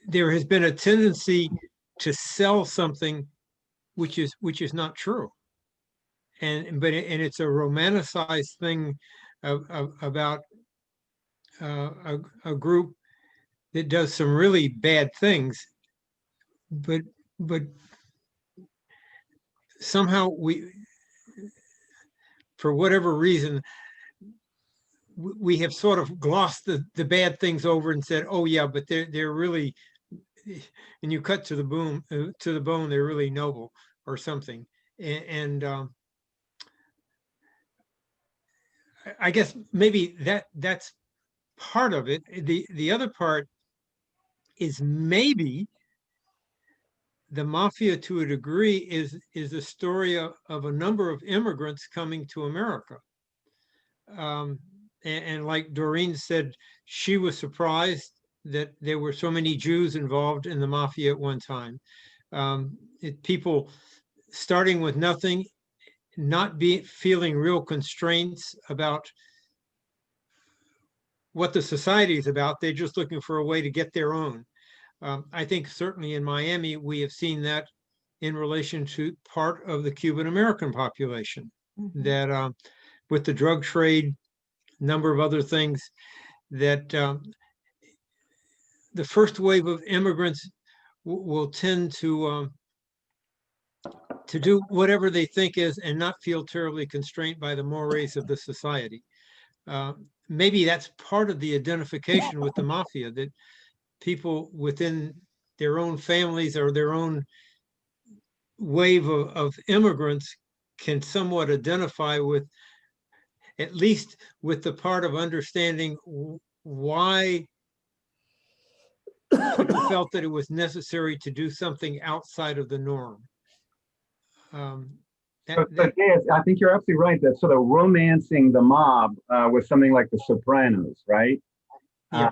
there has been a tendency to sell something which is not true, and it's a romanticized thing about a group that does some really bad things, but somehow we, for whatever reason, we have sort of glossed the bad things over and said, oh yeah, but they're really, and you cut to the bone, they're really noble or something. And I guess maybe that's part of it. The other part is maybe the mafia, to a degree, is a story of a number of immigrants coming to America. And like Doreen said, she was surprised that there were so many Jews involved in the mafia at one time. People starting with nothing, not feeling real constraints about what the society is about. They're just looking for a way to get their own. I think certainly in Miami, we have seen that in relation to part of the Cuban American population, that with the drug trade, number of other things, that the first wave of immigrants will tend to do whatever they think is and not feel terribly constrained by the mores of the society. Maybe that's part of the identification with the mafia, that people within their own families or their own wave of immigrants can somewhat identify with, at least with the part of understanding why people felt that it was necessary to do something outside of the norm. But yes, I think you're absolutely right. That sort of romancing the mob with something like The Sopranos, right? Yeah.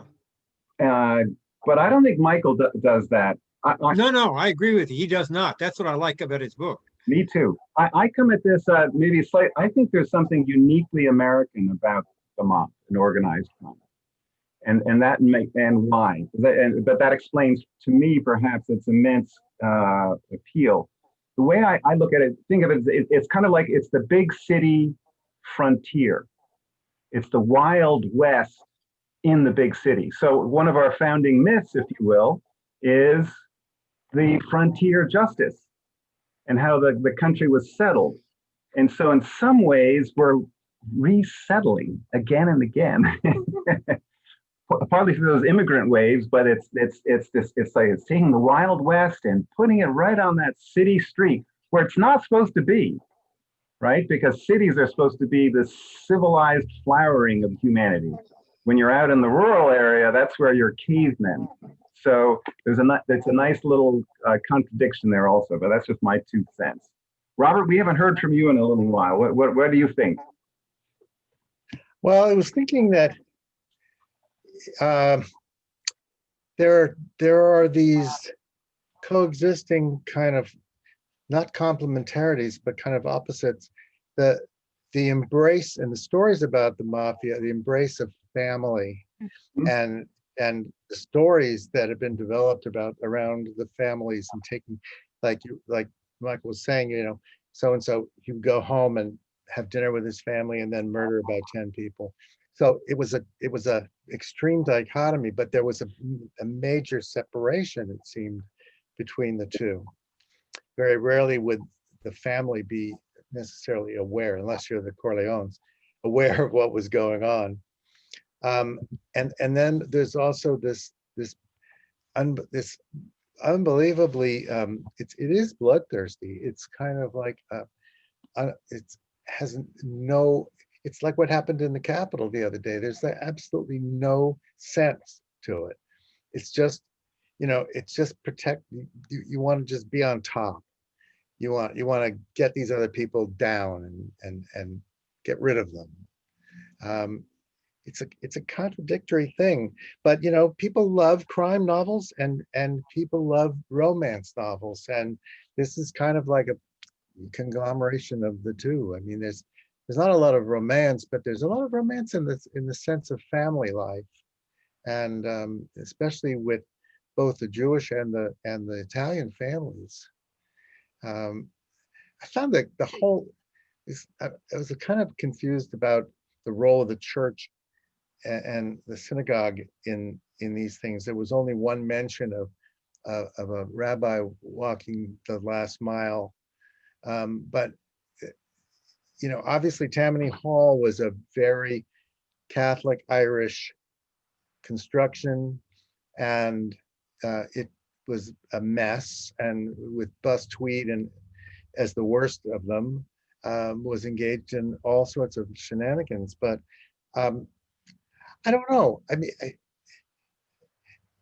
But I don't think Michael does that. No, I agree with you. He does not. That's what I like about his book. Me too. I come at this maybe slight. I think there's something uniquely American about the mob and organized crime, and why. But that explains to me perhaps its immense appeal. The way I look at it, think of it, it's kind of like it's the big city frontier. It's the Wild West in the big city. So one of our founding myths, if you will, is the frontier justice and how the country was settled. And so in some ways, we're resettling again and again. Partly through those immigrant waves, but it's like it's taking the Wild West and putting it right on that city street where it's not supposed to be, right? Because cities are supposed to be the civilized flowering of humanity. When you're out in the rural area, that's where you're cavemen. So it's a nice little contradiction there also, but that's just my 2 cents. Robert, we haven't heard from you in a little while. What do you think? Well, I was thinking that there are these coexisting kind of not complementarities, but kind of opposites. The embrace and the stories about the mafia, the embrace of family, and the stories that have been developed around the families and taking, like Michael was saying, so and so he would go home and have dinner with his family and then murder about 10 people. So it was a extreme dichotomy, but there was a major separation, it seemed, between the two. Very rarely would the family be necessarily aware, unless you're the Corleones, aware of what was going on. And then there's also this unbelievably, it is bloodthirsty. It's kind of like it's like what happened in the Capitol the other day. There's absolutely no sense to it. It's just, it's just protect. You want to just be on top. You want to get these other people down and get rid of them. It's a contradictory thing, but people love crime novels and people love romance novels, and this is kind of like a conglomeration of the two. I mean, there's not a lot of romance, but there's a lot of romance in the sense of family life, and especially with both the Jewish and the Italian families. I found that I was kind of confused about the role of the church and the synagogue in these things. There was only one mention of a rabbi walking the last mile, but obviously Tammany Hall was a very Catholic Irish construction, and it was a mess, and with Bus Tweed and as the worst of them, was engaged in all sorts of shenanigans. But I don't know. I mean,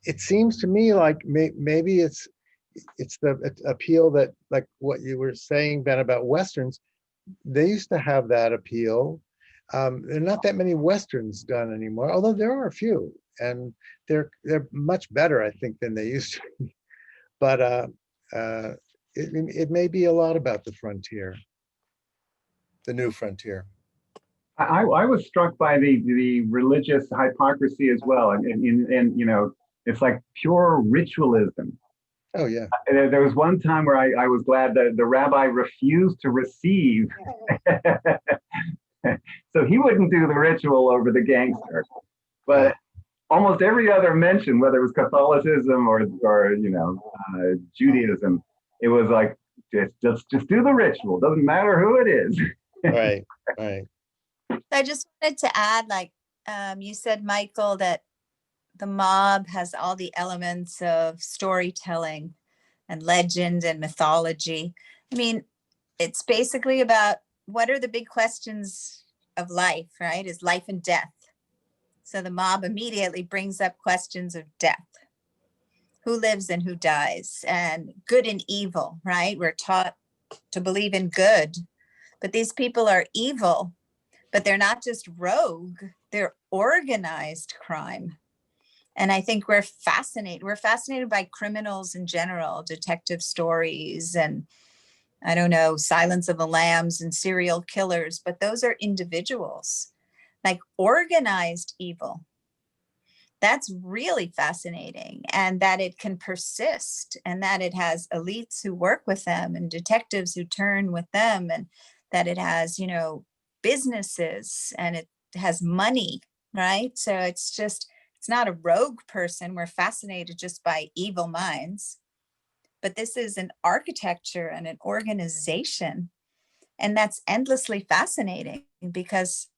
it seems to me like maybe it's the appeal that, like what you were saying, Ben, about Westerns. They used to have that appeal. There are not that many Westerns done anymore, although there are a few, and they're much better, I think, than they used to be. But it may be a lot about the frontier, the new frontier. I was struck by the religious hypocrisy as well, and you know, it's like pure ritualism. Oh, yeah. There was one time where I was glad that the rabbi refused to receive, so he wouldn't do the ritual over the gangster. But almost every other mention, whether it was Catholicism or you know Judaism, it was like just do the ritual. Doesn't matter who it is. Right, right. I just wanted to add, like you said, Michael, that the mob has all the elements of storytelling and legend and mythology. I mean, it's basically about what are the big questions of life, right? Is life and death. So the mob immediately brings up questions of death. Who lives and who dies, and good and evil, right? We're taught to believe in good, but these people are evil, but they're not just rogue, they're organized crime. And I think we're fascinated. We're fascinated by criminals in general, detective stories, and I don't know, Silence of the Lambs and serial killers, but those are individuals. Like organized evil, that's really fascinating, and that it can persist, and that it has elites who work with them and detectives who turn with them, and that it has, you know, businesses and it has money, right? So it's not a rogue person. We're fascinated just by evil minds, but this is an architecture and an organization, and that's endlessly fascinating, because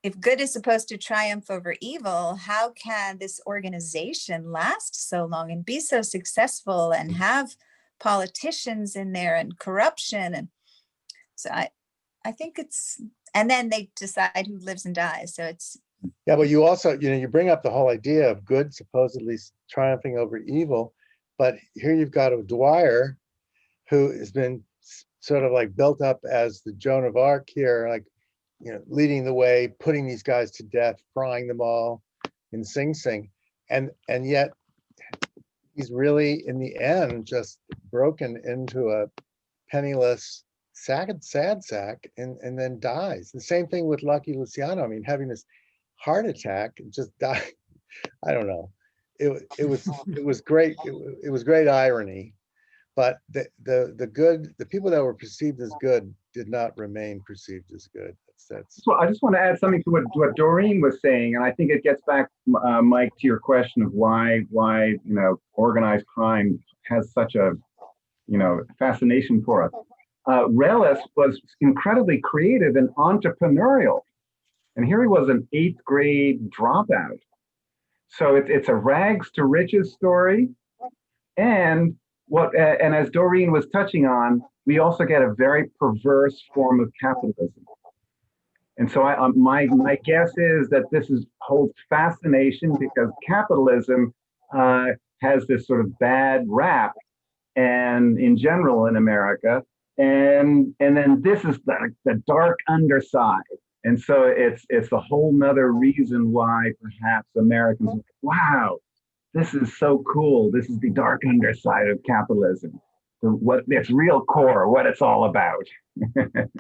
if good is supposed to triumph over evil, how can this organization last so long and be so successful and have politicians in there and corruption? And so I think it's, and then they decide who lives and dies. So it's, Yeah, but you also, you know, you bring up the whole idea of good supposedly triumphing over evil, but here you've got a Dwyer who has been sort of like built up as the Joan of Arc here, like, you know, leading the way, putting these guys to death, frying them all in Sing Sing. And yet he's really, in the end, just broken into a penniless sad sack and then dies. The same thing with Lucky Luciano. I mean, having this heart attack and just die. I don't know. It was great. It was great irony. But the people that were perceived as good did not remain perceived as good. That's So I just want to add something to what Doreen was saying, and I think it gets back, Mike, to your question of why you know organized crime has such a you know fascination for us. Relis was incredibly creative and entrepreneurial, and here he was an eighth grade dropout. So it's a rags to riches story, and and as Doreen was touching on, we also get a very perverse form of capitalism. And so my guess is that this holds fascination because capitalism has this sort of bad rap, and in general in America, and then this is the dark underside. And so it's a whole nother reason why perhaps Americans are like, wow, this is so cool. This is the dark underside of capitalism. What its real core, what it's all about. it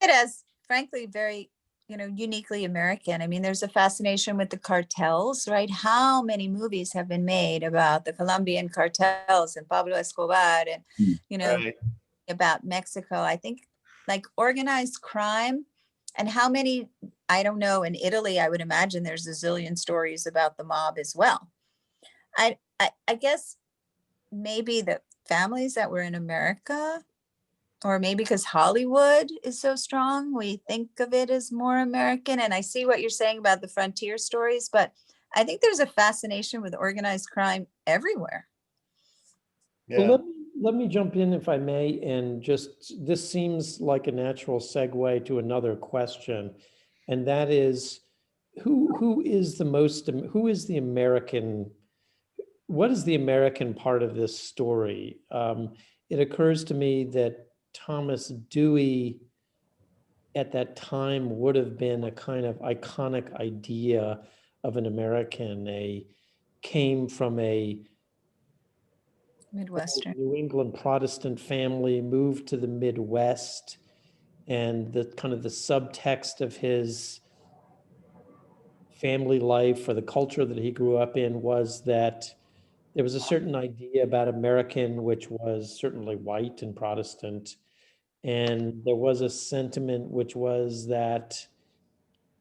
is frankly very, you know, uniquely American. I mean, there's a fascination with the cartels, right? How many movies have been made about the Colombian cartels and Pablo Escobar and, you know, right. about Mexico? I think like organized crime, and how many, I don't know, in Italy, I would imagine there's a zillion stories about the mob as well. I guess maybe the families that were in America, or maybe because Hollywood is so strong, we think of it as more American. And I see what you're saying about the frontier stories, but I think there's a fascination with organized crime everywhere. Yeah. Well, let me jump in if I may, and just, this seems like a natural segue to another question, and that is, who is the American, what is the American part of this story? It occurs to me that Thomas Dewey at that time would have been a kind of iconic idea of an American, came from a Midwestern. New England Protestant family, moved to the Midwest, and the kind of the subtext of his family life or the culture that he grew up in was that there was a certain idea about American, which was certainly white and Protestant. And there was a sentiment which was that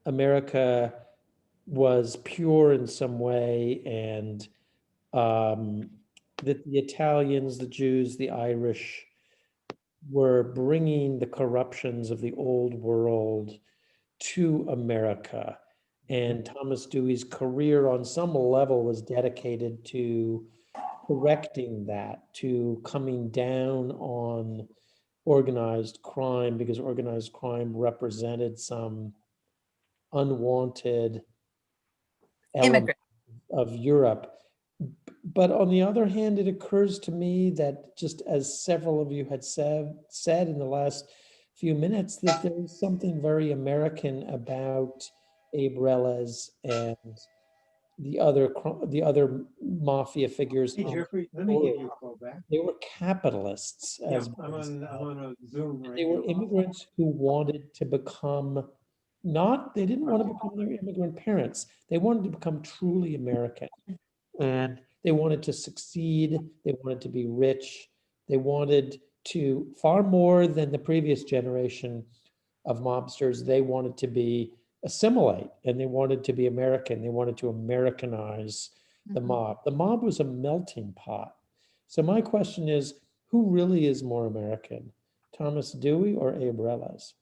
America was pure in some way, and that the Italians, the Jews, the Irish were bringing the corruptions of the old world to America. And Thomas Dewey's career on some level was dedicated to correcting that, to coming down on organized crime, because organized crime represented some unwanted element Immigrant. of Europe. But on the other hand, it occurs to me that, just as several of you had said in the last few minutes, that there is something very American about Abe Relez and the other mafia figures. Hey, Jeffrey, let me give you a call back. They were capitalists, Yeah, as I'm on a Zoom right they were now. immigrants who wanted to become they didn't want to become their immigrant parents. They wanted to become truly American. And they wanted to succeed. They wanted to be rich. They wanted to, far more than the previous generation of mobsters, they wanted to assimilate, and they wanted to be American. They wanted to Americanize the mob. The mob was a melting pot. So my question is, who really is more American, Thomas Dewey or Abe Relez?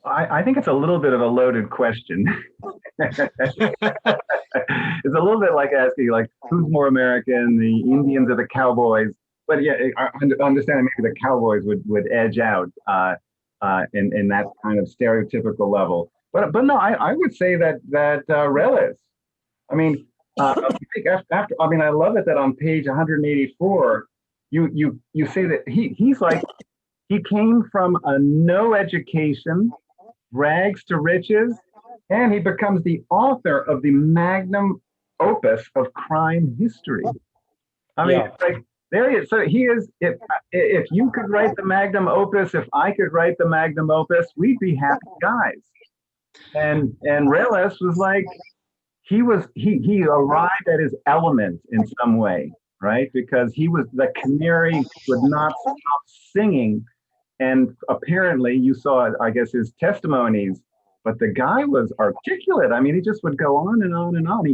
I think it's a little bit of a loaded question. It's a little bit like asking, like, who's more American, the Indians or the Cowboys? But yeah, I understand maybe the Cowboys would edge out in that kind of stereotypical level. But no, I would say that Relez. I mean, I love it that on page 184, you say that he's like, he came from a no education, rags to riches, and he becomes the author of the magnum opus of crime history. I mean, it's like, there he is. So he is, if you could write the magnum opus, if I could write the magnum opus, we'd be happy guys. And Relez was like, he arrived at his element in some way, right? Because he was the canary, would not stop singing. And apparently you saw, I guess, his testimonies, but the guy was articulate. I mean, he just would go on and on and on.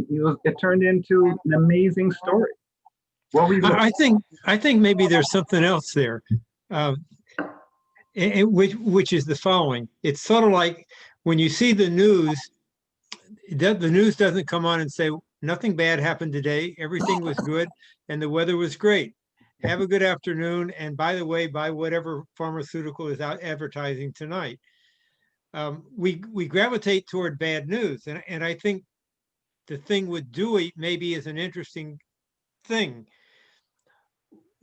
It turned into an amazing story. What were you I think maybe there's something else there, which is the following. It's sort of like when you see the news, the news doesn't come on and say, nothing bad happened today, everything was good, and the weather was great. Have a good afternoon, and by the way, buy whatever pharmaceutical is out advertising tonight. We gravitate toward bad news, and I think the thing with Dewey maybe is an interesting thing.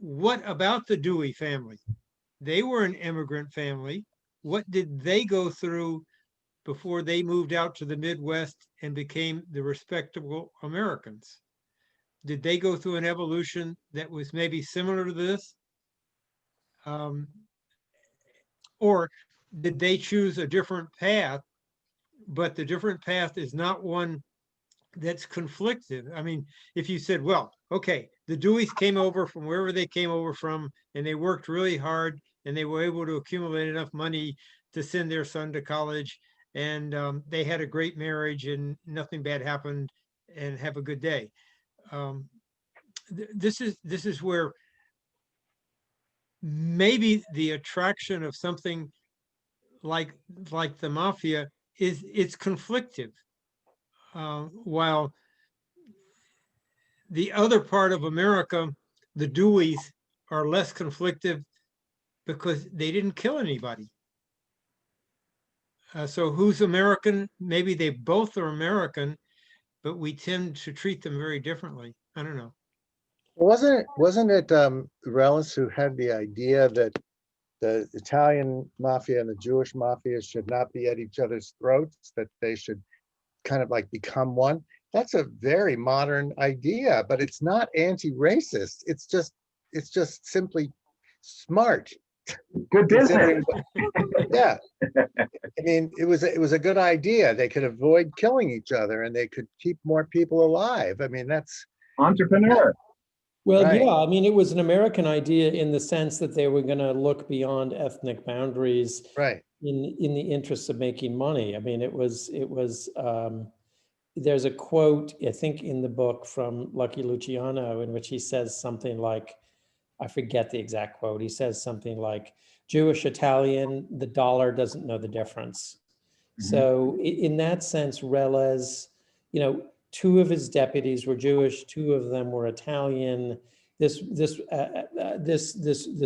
What about the Dewey family? They were an immigrant family. What did they go through before they moved out to the Midwest and became the respectable Americans? Did they go through an evolution that was maybe similar to this? Or did they choose a different path, but the different path is not one that's conflicted? I mean, if you said, well, okay, the Deweys came over from wherever they came over from, and they worked really hard, and they were able to accumulate enough money to send their son to college, and they had a great marriage, and nothing bad happened, and have a good day. This is where maybe the attraction of something like the mafia it's conflictive, while the other part of America, the Deweys, are less conflictive because they didn't kill anybody. So who's American? Maybe they both are American, but we tend to treat them very differently. I don't know. Wasn't it Relez who had the idea that the Italian mafia and the Jewish mafia should not be at each other's throats, that they should kind of like become one? That's a very modern idea, but it's not anti-racist. It's just simply smart Good business. considering, yeah. I mean, it was a good idea. They could avoid killing each other and they could keep more people alive. I mean, that's Entrepreneur. Well, right. yeah, I mean, it was an American idea in the sense that they were going to look beyond ethnic boundaries Right. in the interests of making money. I mean, there's a quote, I think, in the book from Lucky Luciano in which he says something like, I forget the exact quote. He says something like, Jewish, Italian, the dollar doesn't know the difference. So in that sense, Relez, two of his deputies were Jewish, two of them were Italian. This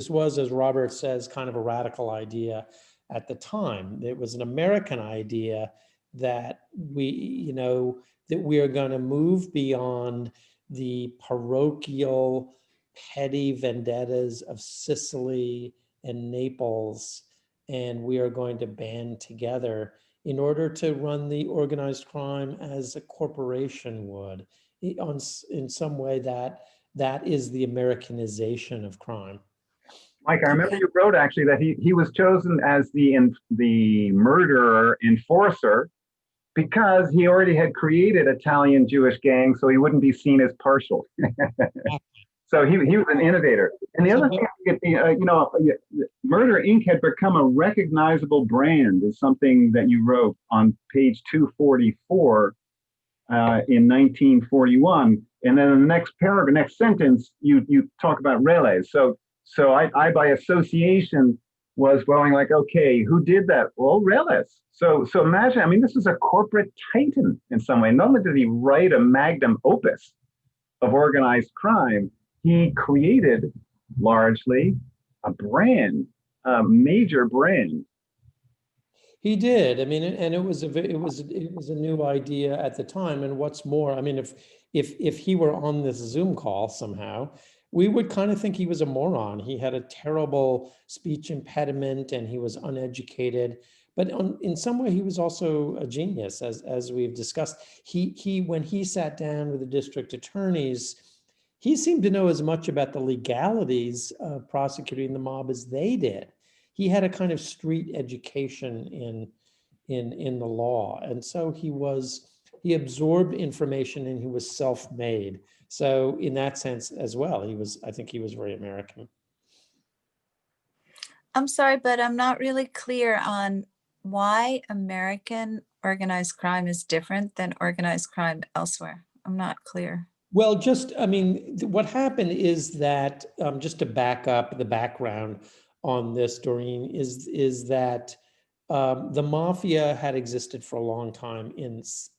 was, as Robert says, kind of a radical idea at the time. It was an American idea that we are going to move beyond the parochial, petty vendettas of Sicily and Naples, and we are going to band together in order to run the organized crime as a corporation would, in some way that is the Americanization of crime. Mike, I remember you wrote actually that he was chosen as the murderer enforcer because he already had created Italian Jewish gangs, so he wouldn't be seen as partial. So he was an innovator. And the other thing, Murder Inc. had become a recognizable brand, is something that you wrote on page 244 in 1941. And then in the next paragraph, next sentence, you talk about Relez. So I by association was going like, okay, who did that? Well, Relez. So imagine, I mean, this is a corporate titan in some way. Not only did he write a magnum opus of organized crime, he created largely a brand, a major brand. He did. I mean, and it was a new idea at the time. And what's more, I mean, if he were on this Zoom call somehow, we would kind of think he was a moron. He had a terrible speech impediment and he was uneducated. But in some way, he was also a genius, as we've discussed. When he sat down with the district attorneys, he seemed to know as much about the legalities of prosecuting the mob as they did. He had a kind of street education in the law, and so he absorbed information and he was self-made. So in that sense as well, I think he was very American. I'm sorry, but I'm not really clear on why American organized crime is different than organized crime elsewhere. I'm not clear. Well, I mean, what happened is that, just to back up the background on this, Doreen, is that the mafia had existed for a long time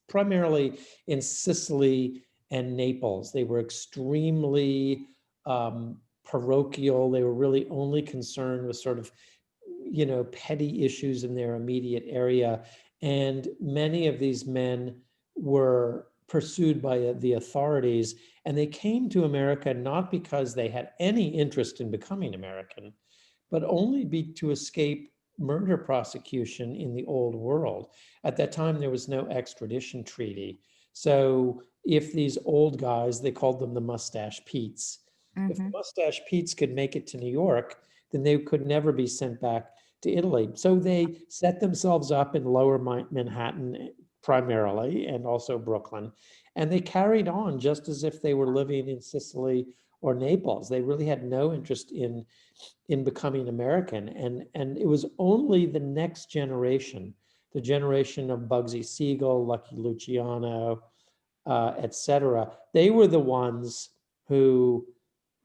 primarily in Sicily and Naples. They were extremely parochial. They were really only concerned with sort of, petty issues in their immediate area. And many of these men were pursued by the authorities, and they came to America not because they had any interest in becoming American, but only to escape murder prosecution in the old world. At that time, there was no extradition treaty. So if these old guys, they called them the Mustache Petes, if the Mustache Petes could make it to New York, then they could never be sent back to Italy. So they set themselves up in lower Manhattan primarily, and also Brooklyn. And they carried on just as if they were living in Sicily or Naples. They really had no interest in becoming American. And it was only the next generation, the generation of Bugsy Siegel, Lucky Luciano, et cetera, they were the ones who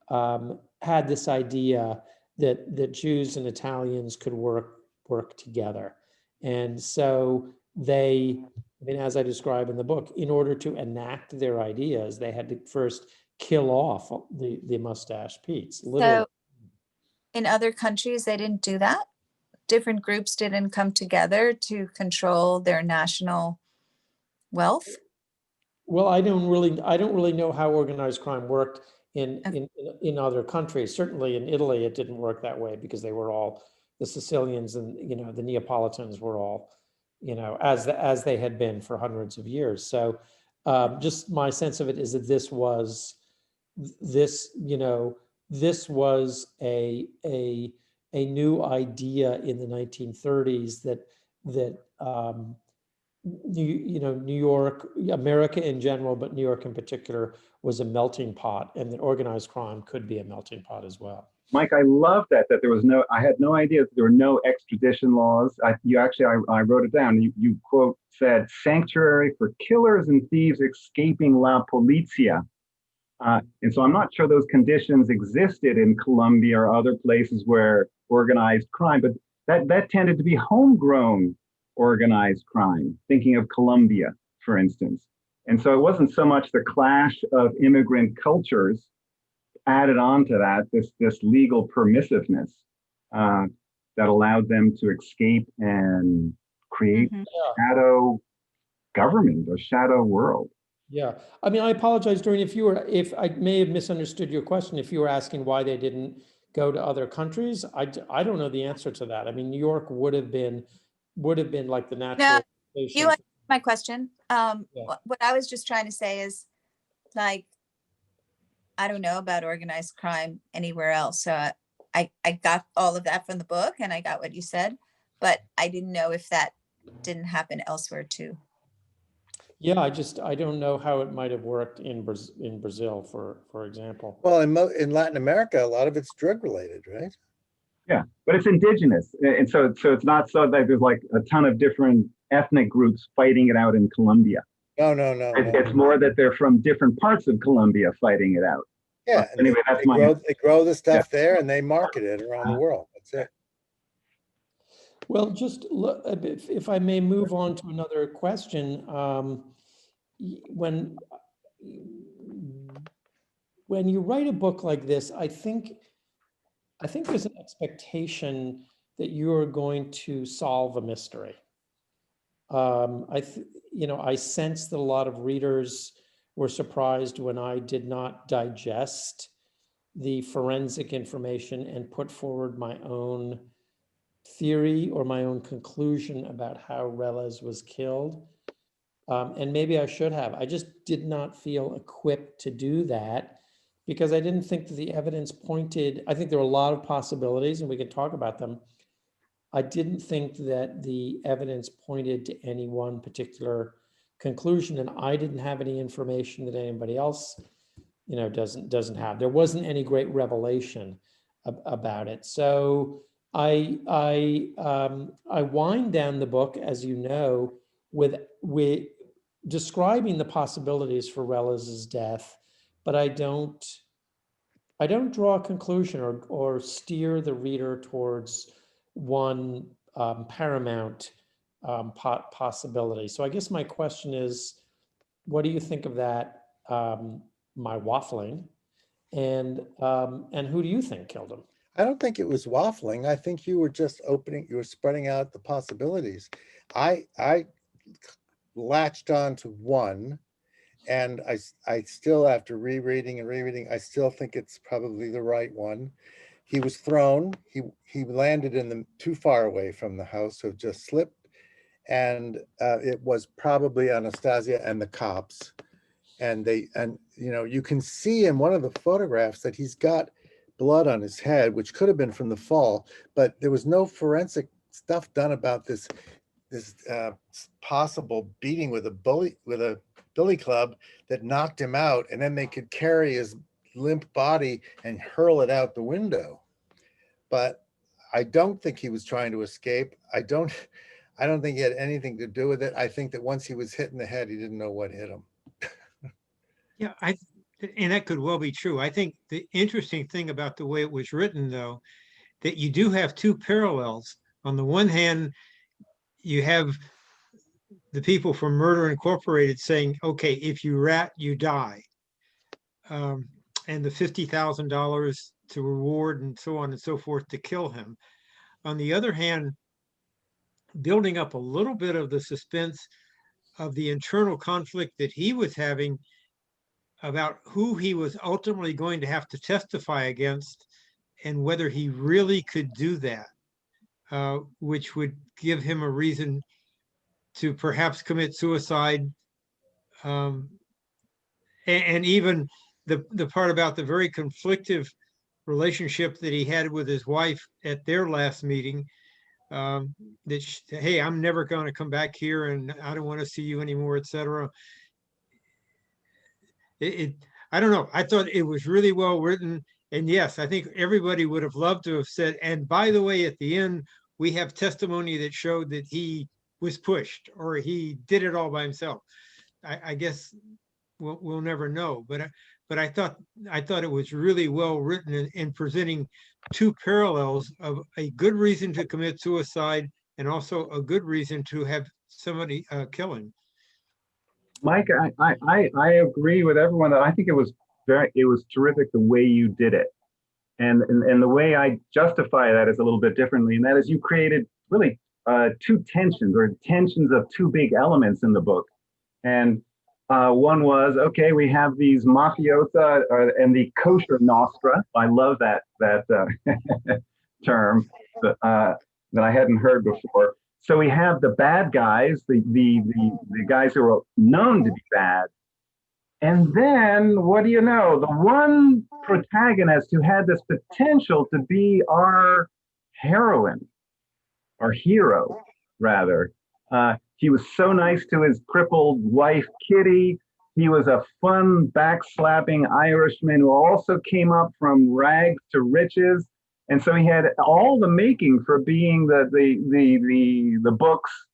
had this idea that Jews and Italians could work together. And so as I describe in the book, in order to enact their ideas, they had to first kill off the Mustache Petes. Literally. So in other countries, they didn't do that? Different groups didn't come together to control their national wealth? Well, I don't really know how organized crime worked in other countries. Certainly in Italy, it didn't work that way because they were all, the Sicilians and the Neapolitans were all, as they had been for hundreds of years. So just my sense of it is that this was a a new idea in the 1930s that New York, America in general, but New York in particular, was a melting pot, and that organized crime could be a melting pot as well. Mike, I love that there was no, I had no idea that there were no extradition laws. I wrote it down. You quote said, sanctuary for killers and thieves escaping la polizia. And so I'm not sure those conditions existed in Colombia or other places where organized crime, but that tended to be homegrown organized crime, thinking of Colombia, for instance. And so it wasn't so much the clash of immigrant cultures added on to that, this legal permissiveness that allowed them to escape and create shadow government or shadow world. Yeah, I mean, I apologize, Doreen, if I may have misunderstood your question, if you were asking why they didn't go to other countries, I don't know the answer to that. I mean, New York would have been like the natural You station. answered my question. What I was just trying to say is, like, I don't know about organized crime anywhere else. So I got all of that from the book, and I got what you said, but I didn't know if that didn't happen elsewhere too. Yeah, I don't know how it might have worked in Brazil, for example. Well, in Latin America, a lot of it's drug related, right? Yeah, but it's indigenous, and so it's not so that there's like a ton of different ethnic groups fighting it out in Colombia. No. It's more that they're from different parts of Colombia fighting it out. Yeah, and anyway, that's they grow the stuff there and they market it around the world. That's it. Well, just look, if I may move on to another question, when you write a book like this, I think there's an expectation that you're going to solve a mystery. I sense that a lot of readers were surprised when I did not digest the forensic information and put forward my own theory or my own conclusion about how Reles was killed. And maybe I should have. I just did not feel equipped to do that because I didn't think that the evidence pointed. I think there were a lot of possibilities and we can talk about them. I didn't think that the evidence pointed to any one particular conclusion, and I didn't have any information that anybody else, doesn't have. There wasn't any great revelation about it. So I wind down the book, as you know, with describing the possibilities for Reles's death, but I don't draw a conclusion or steer the reader towards one paramount possibility. So I guess my question is, what do you think of that? My waffling, and who do you think killed him? I don't think it was waffling. I think you were just you were spreading out the possibilities. I latched on to one, and I still, after rereading, I still think it's probably the right one. He was thrown. He landed too far away from the house, so just slipped, and it was probably Anastasia and the cops. And you can see in one of the photographs that he's got blood on his head, which could have been from the fall, but there was no forensic stuff done about this possible beating with a billy club that knocked him out, and then they could carry his limp body and hurl it out the window. But I don't think he was trying to escape. I don't think he had anything to do with it. I think that once he was hit in the head, he didn't know what hit him. Yeah, and that could well be true. I think the interesting thing about the way it was written, though, that you do have two parallels. On the one hand, you have the people from Murder Incorporated saying, okay, if you rat, you die. And the $50,000 to reward and so on and so forth to kill him. On the other hand, building up a little bit of the suspense of the internal conflict that he was having about who he was ultimately going to have to testify against and whether he really could do that, which would give him a reason to perhaps commit suicide. And even the part about the very conflictive relationship that he had with his wife at their last meeting. Hey, I'm never going to come back here and I don't want to see you anymore, etc. I don't know. I thought it was really well written. And yes, I think everybody would have loved to have said, and by the way, at the end, we have testimony that showed that he was pushed or he did it all by himself. I guess we'll never know. But I thought it was really well written in presenting two parallels of a good reason to commit suicide and also a good reason to have somebody kill him. Mike, I agree with everyone that I think it was terrific the way you did it. And the way I justify that is a little bit differently. And that is you created really two tensions or tensions of two big elements in the book. And one was, okay, we have these mafiosa and the kosher nostra. I love that term that I hadn't heard before. So we have the bad guys, the guys who are known to be bad. And then, what do you know? The one protagonist who had this potential to be our heroine, our hero, rather. He was so nice to his crippled wife, Kitty. He was a fun, backslapping Irishman who also came up from rags to riches. And so he had all the making for being the book's,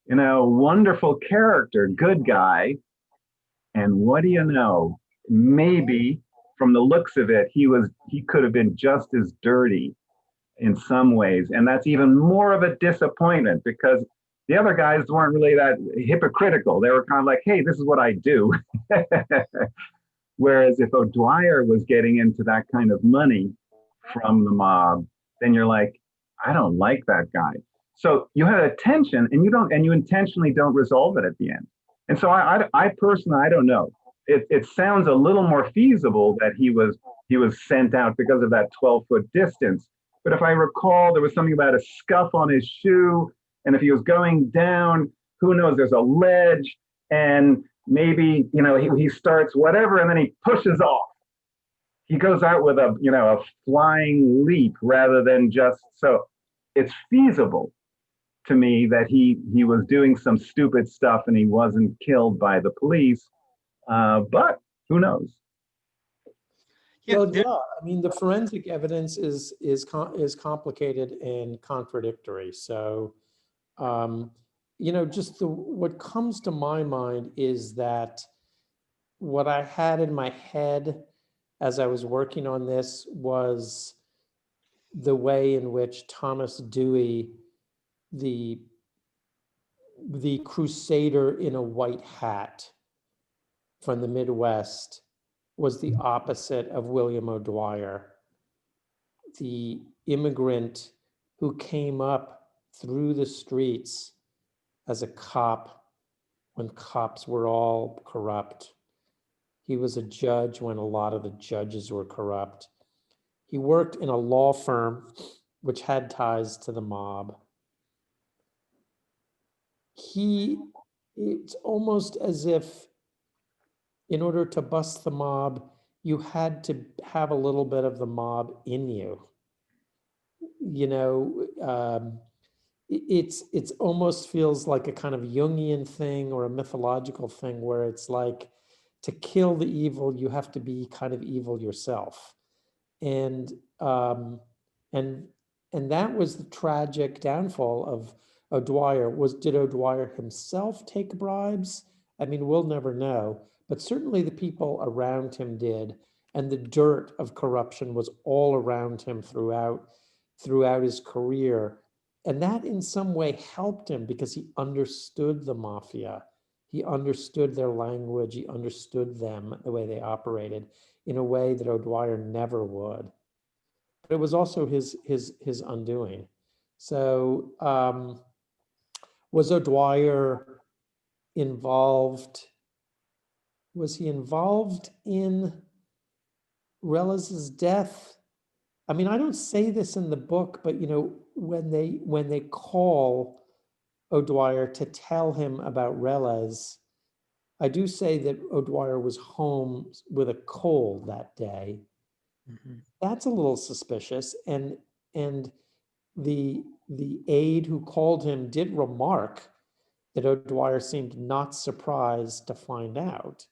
wonderful character, good guy. And what do you know? Maybe from the looks of it, he could have been just as dirty in some ways. And that's even more of a disappointment because the other guys weren't really that hypocritical. They were kind of like, hey, this is what I do. Whereas if O'Dwyer was getting into that kind of money from the mob, then you're like, I don't like that guy. So you had a tension and you intentionally don't resolve it at the end. And so I personally, I don't know. It sounds a little more feasible that he was sent out because of that 12-foot distance. But if I recall, there was something about a scuff on his shoe. And if he was going down, who knows, there's a ledge and maybe, he starts whatever, and then he pushes off. He goes out with a flying leap rather than just, so it's feasible to me that he was doing some stupid stuff and he wasn't killed by the police. But who knows? Yeah, Well, yeah, I mean, the forensic evidence is complicated and contradictory. So, just what comes to my mind is that what I had in my head as I was working on this was the way in which Thomas Dewey, the crusader in a white hat from the Midwest, was the opposite of William O'Dwyer, the immigrant who came up through the streets as a cop when cops were all corrupt. He was a judge when a lot of the judges were corrupt. He worked in a law firm which had ties to the mob. It's almost as if in order to bust the mob, you had to have a little bit of the mob in you. It's almost feels like a kind of Jungian thing or a mythological thing where it's like to kill the evil, you have to be kind of evil yourself. And that was the tragic downfall of O'Dwyer. Did O'Dwyer himself take bribes? I mean, we'll never know, but certainly the people around him did. And the dirt of corruption was all around him throughout his career. And that in some way helped him because he understood the mafia. He understood their language. He understood them, the way they operated, in a way that O'Dwyer never would. But it was also his undoing. So was O'Dwyer involved? Was he involved in Reliz's death? I mean, I don't say this in the book, but when they call O'Dwyer to tell him about Reliz, I do say that O'Dwyer was home with a cold that day. That's a little suspicious. And the aide who called him did remark that O'Dwyer seemed not surprised to find out.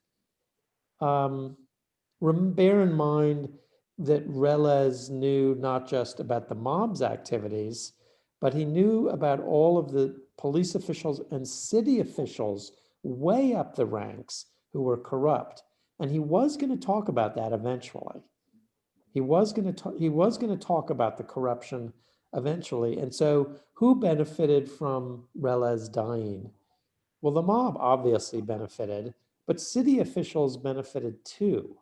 Bear in mind that Relez knew not just about the mob's activities, but he knew about all of the police officials and city officials way up the ranks who were corrupt. And he was going to talk about that eventually. He was going to talk about the corruption eventually. And so who benefited from Relez dying? Well, the mob obviously benefited, but city officials benefited too.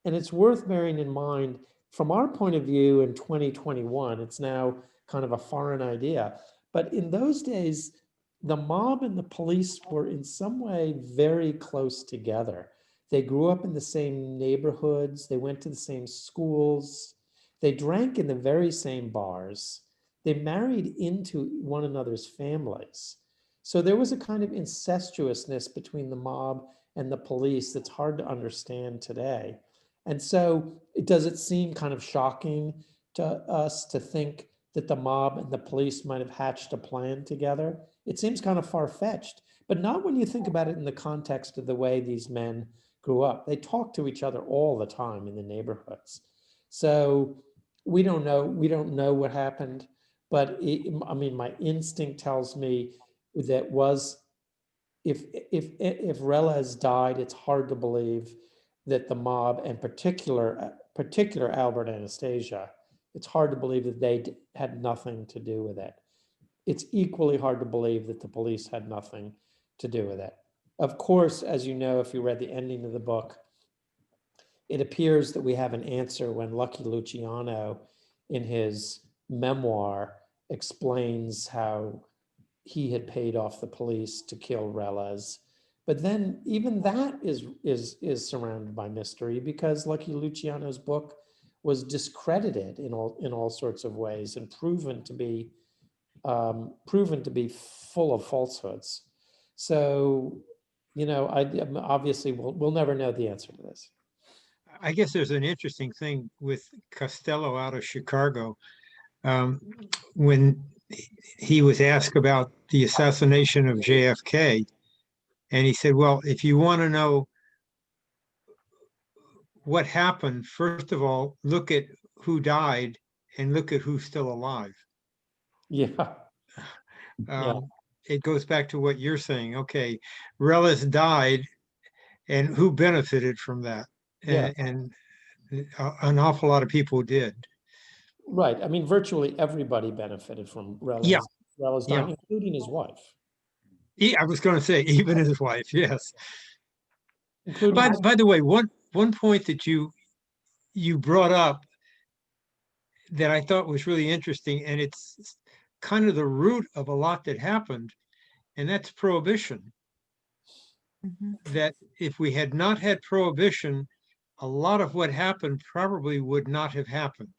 And it's worth bearing in mind, from our point of view in 2021, it's now kind of a foreign idea. But in those days, the mob and the police were in some way very close together. They grew up in the same neighborhoods, they went to the same schools, they drank in the very same bars, they married into one another's families. So there was a kind of incestuousness between the mob and the police that's hard to understand today. And so does it seem kind of shocking to us to think that the mob and the police might have hatched a plan together? It seems kind of far-fetched, but not when you think about it in the context of the way these men grew up. They talked to each other all the time in the neighborhoods. So we don't know what happened, but I mean, my instinct tells me that if Relez died, it's hard to believe that the mob, and particular Albert Anastasia, it's hard to believe that they had nothing to do with it. It's equally hard to believe that the police had nothing to do with it. Of course, as you know, if you read the ending of the book, it appears that we have an answer when Lucky Luciano, in his memoir, explains how he had paid off the police to kill Relez. But then even that is surrounded by mystery, because Lucky Luciano's book was discredited in all sorts of ways and proven to be full of falsehoods. So, you know, obviously we'll never know the answer to this. I guess there's an interesting thing with Costello out of Chicago. When he was asked about the assassination of JFK, and he said, well, if you want to know what happened, first of all, look at who died and look at who's still alive. Yeah. It goes back to what you're saying. Okay, Relez died, and who benefited from that? Yeah. And an awful lot of people did. Right. I mean, virtually everybody benefited from Relez dying, including his wife. I was going to say, even his wife, yes. Including By the way, one point that you brought up that I thought was really interesting, and it's kind of the root of a lot that happened, and that's prohibition. That if we had not had prohibition, a lot of what happened probably would not have happened.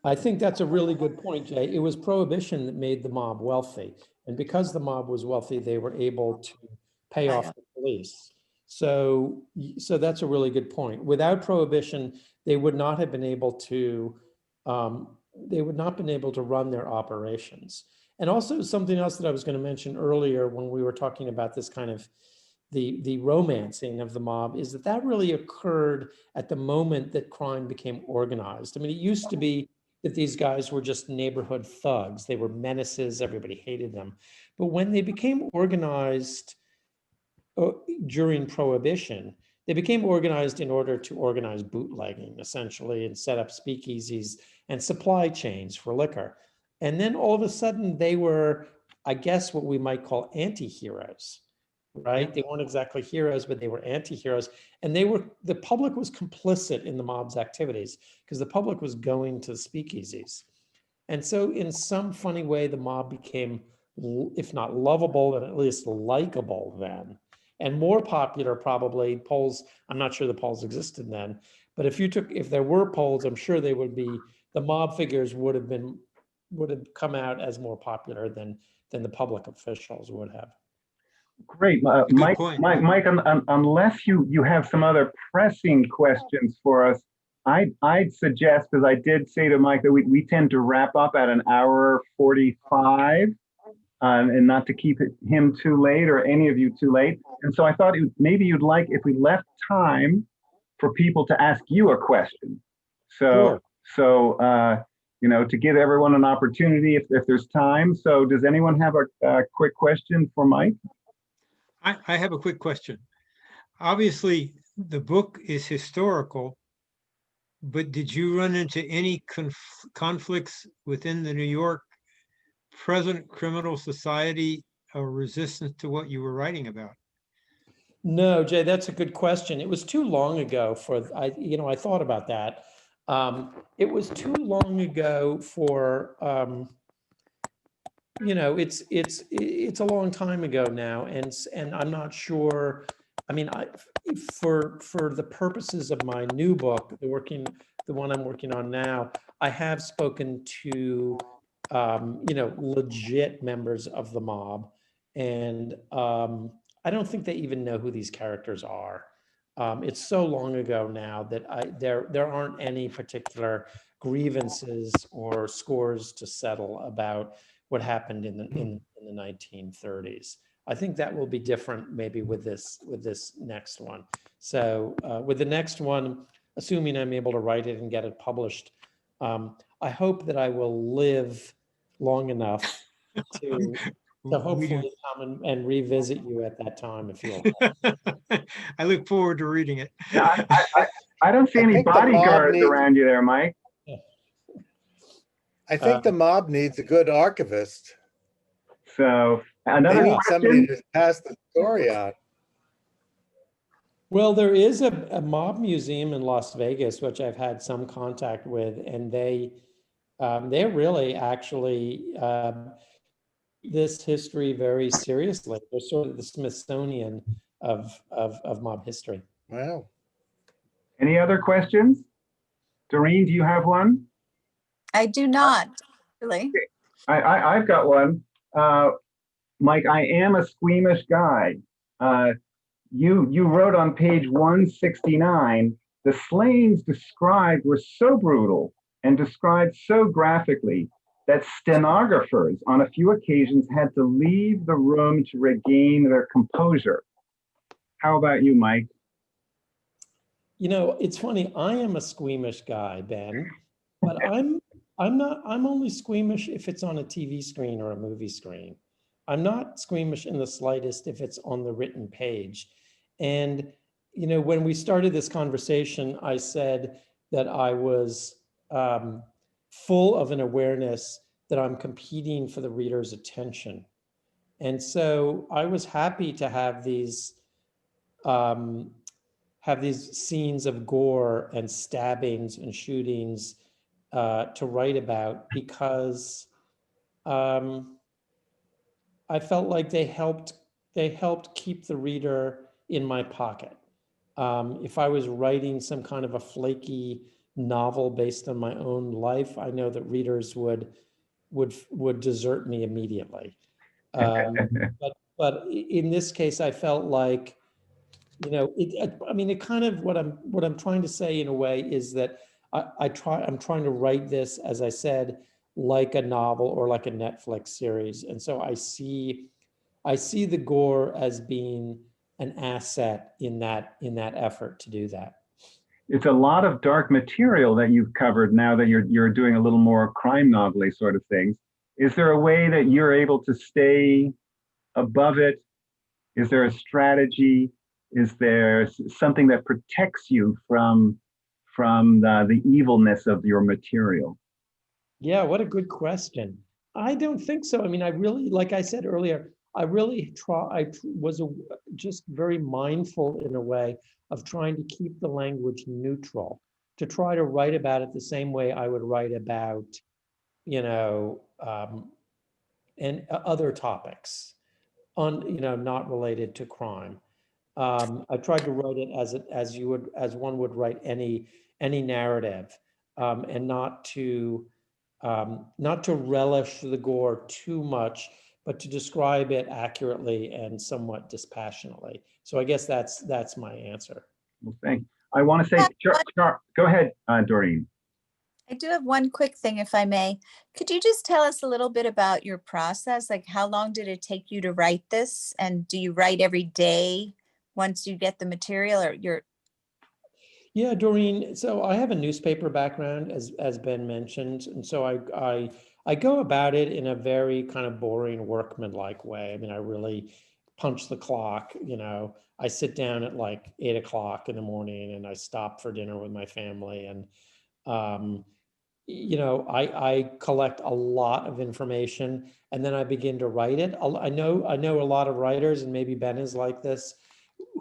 I think that's a really good point, Jay. It was prohibition that made the mob wealthy. And because the mob was wealthy, they were able to pay off the police. So that's a really good point. Without prohibition, they would not have been able to run their operations. And also something else that I was going to mention earlier when we were talking about this kind of the romancing of the mob is that really occurred at the moment that crime became organized. I mean, it used to be that these guys were just neighborhood thugs. They were menaces, everybody hated them. But when they became organized during Prohibition, they became organized in order to organize bootlegging, essentially, and set up speakeasies and supply chains for liquor. And then all of a sudden they were, I guess, what we might call anti-heroes, right? They weren't exactly heroes, but they were anti-heroes. And the public was complicit in the mob's activities because the public was going to speakeasies. And so in some funny way, the mob became, if not lovable, then at least likable then. And more popular, probably. Polls, I'm not sure the polls existed then, but if there were polls, I'm sure they would be, the mob figures would have come out as more popular than the public officials would have. Great, Mike, unless you have some other pressing questions for us, I'd suggest, because I did say to Mike that we tend to wrap up at an hour 45, and not to keep him too late or any of you too late. And so I thought maybe you'd like if we left time for people to ask you a question. So, to give everyone an opportunity if there's time. So does anyone have a quick question for Mike? I have a quick question. Obviously, the book is historical, but did you run into any conflicts within the New York present criminal society or resistance to what you were writing about? No, Jay, that's a good question. It was too long ago for, I thought about that. It was too long ago for, it's a long time ago now, and I'm not sure. I mean, for the purposes of my new book, the one I'm working on now, I have spoken to, legit members of the mob, and I don't think they even know who these characters are. It's so long ago now that there aren't any particular grievances or scores to settle about what happened in the 1930s. I think that will be different maybe with this next one. So with the next one, assuming I'm able to write it and get it published, I hope that I will live long enough to hopefully come and revisit you at that time if you'll. I look forward to reading it. Yeah, I don't see any bodyguards around you there, Mike. I think the mob needs a good archivist. So another They need somebody question. to pass the story on. Well, there is a mob museum in Las Vegas, which I've had some contact with, and they're really actually this history very seriously. They're sort of the Smithsonian of mob history. Wow. Any other questions? Doreen, do you have one? I do not, really. I've got one. Mike, I am a squeamish guy. You wrote on page 169, the slayings described were so brutal and described so graphically that stenographers on a few occasions had to leave the room to regain their composure. How about you, Mike? It's funny, I am a squeamish guy, Ben, but I'm only squeamish if it's on a TV screen or a movie screen. I'm not squeamish in the slightest if it's on the written page. And, when we started this conversation, I said that I was full of an awareness that I'm competing for the reader's attention. And so I was happy to have these scenes of gore and stabbings and shootings to write about, because I felt like they helped keep the reader in my pocket. If I was writing some kind of a flaky novel based on my own life, I know that readers would desert me immediately. But in this case, I felt like, it kind of what I'm trying to say in a way is that I'm trying to write this, as I said, like a novel or like a Netflix series. And so I see the gore as being an asset in that effort to do that. It's a lot of dark material that you've covered now that you're doing a little more crime novel-y sort of things. Is there a way that you're able to stay above it? Is there a strategy? Is there something that protects you from the evilness of your material? Yeah, what a good question. I don't think so. I mean, I really, like I said earlier, I was just very mindful in a way of trying to keep the language neutral, to try to write about it the same way I would write about, and other topics not related to crime. I tried to write it as one would write any narrative, and not to relish the gore too much, but to describe it accurately and somewhat dispassionately. So I guess that's my answer. Well, thank you. I want to say, go ahead, Doreen. I do have one quick thing, if I may. Could you just tell us a little bit about your process? Like, how long did it take you to write this? And do you write every day once you get the material, or you're? Yeah, Doreen. So I have a newspaper background, as Ben mentioned, and so I go about it in a very kind of boring workman-like way. I mean, I really punch the clock. I sit down at like 8 o'clock in the morning, and I stop for dinner with my family, and um, I collect a lot of information, and then I begin to write it. I know a lot of writers, and maybe Ben is like this,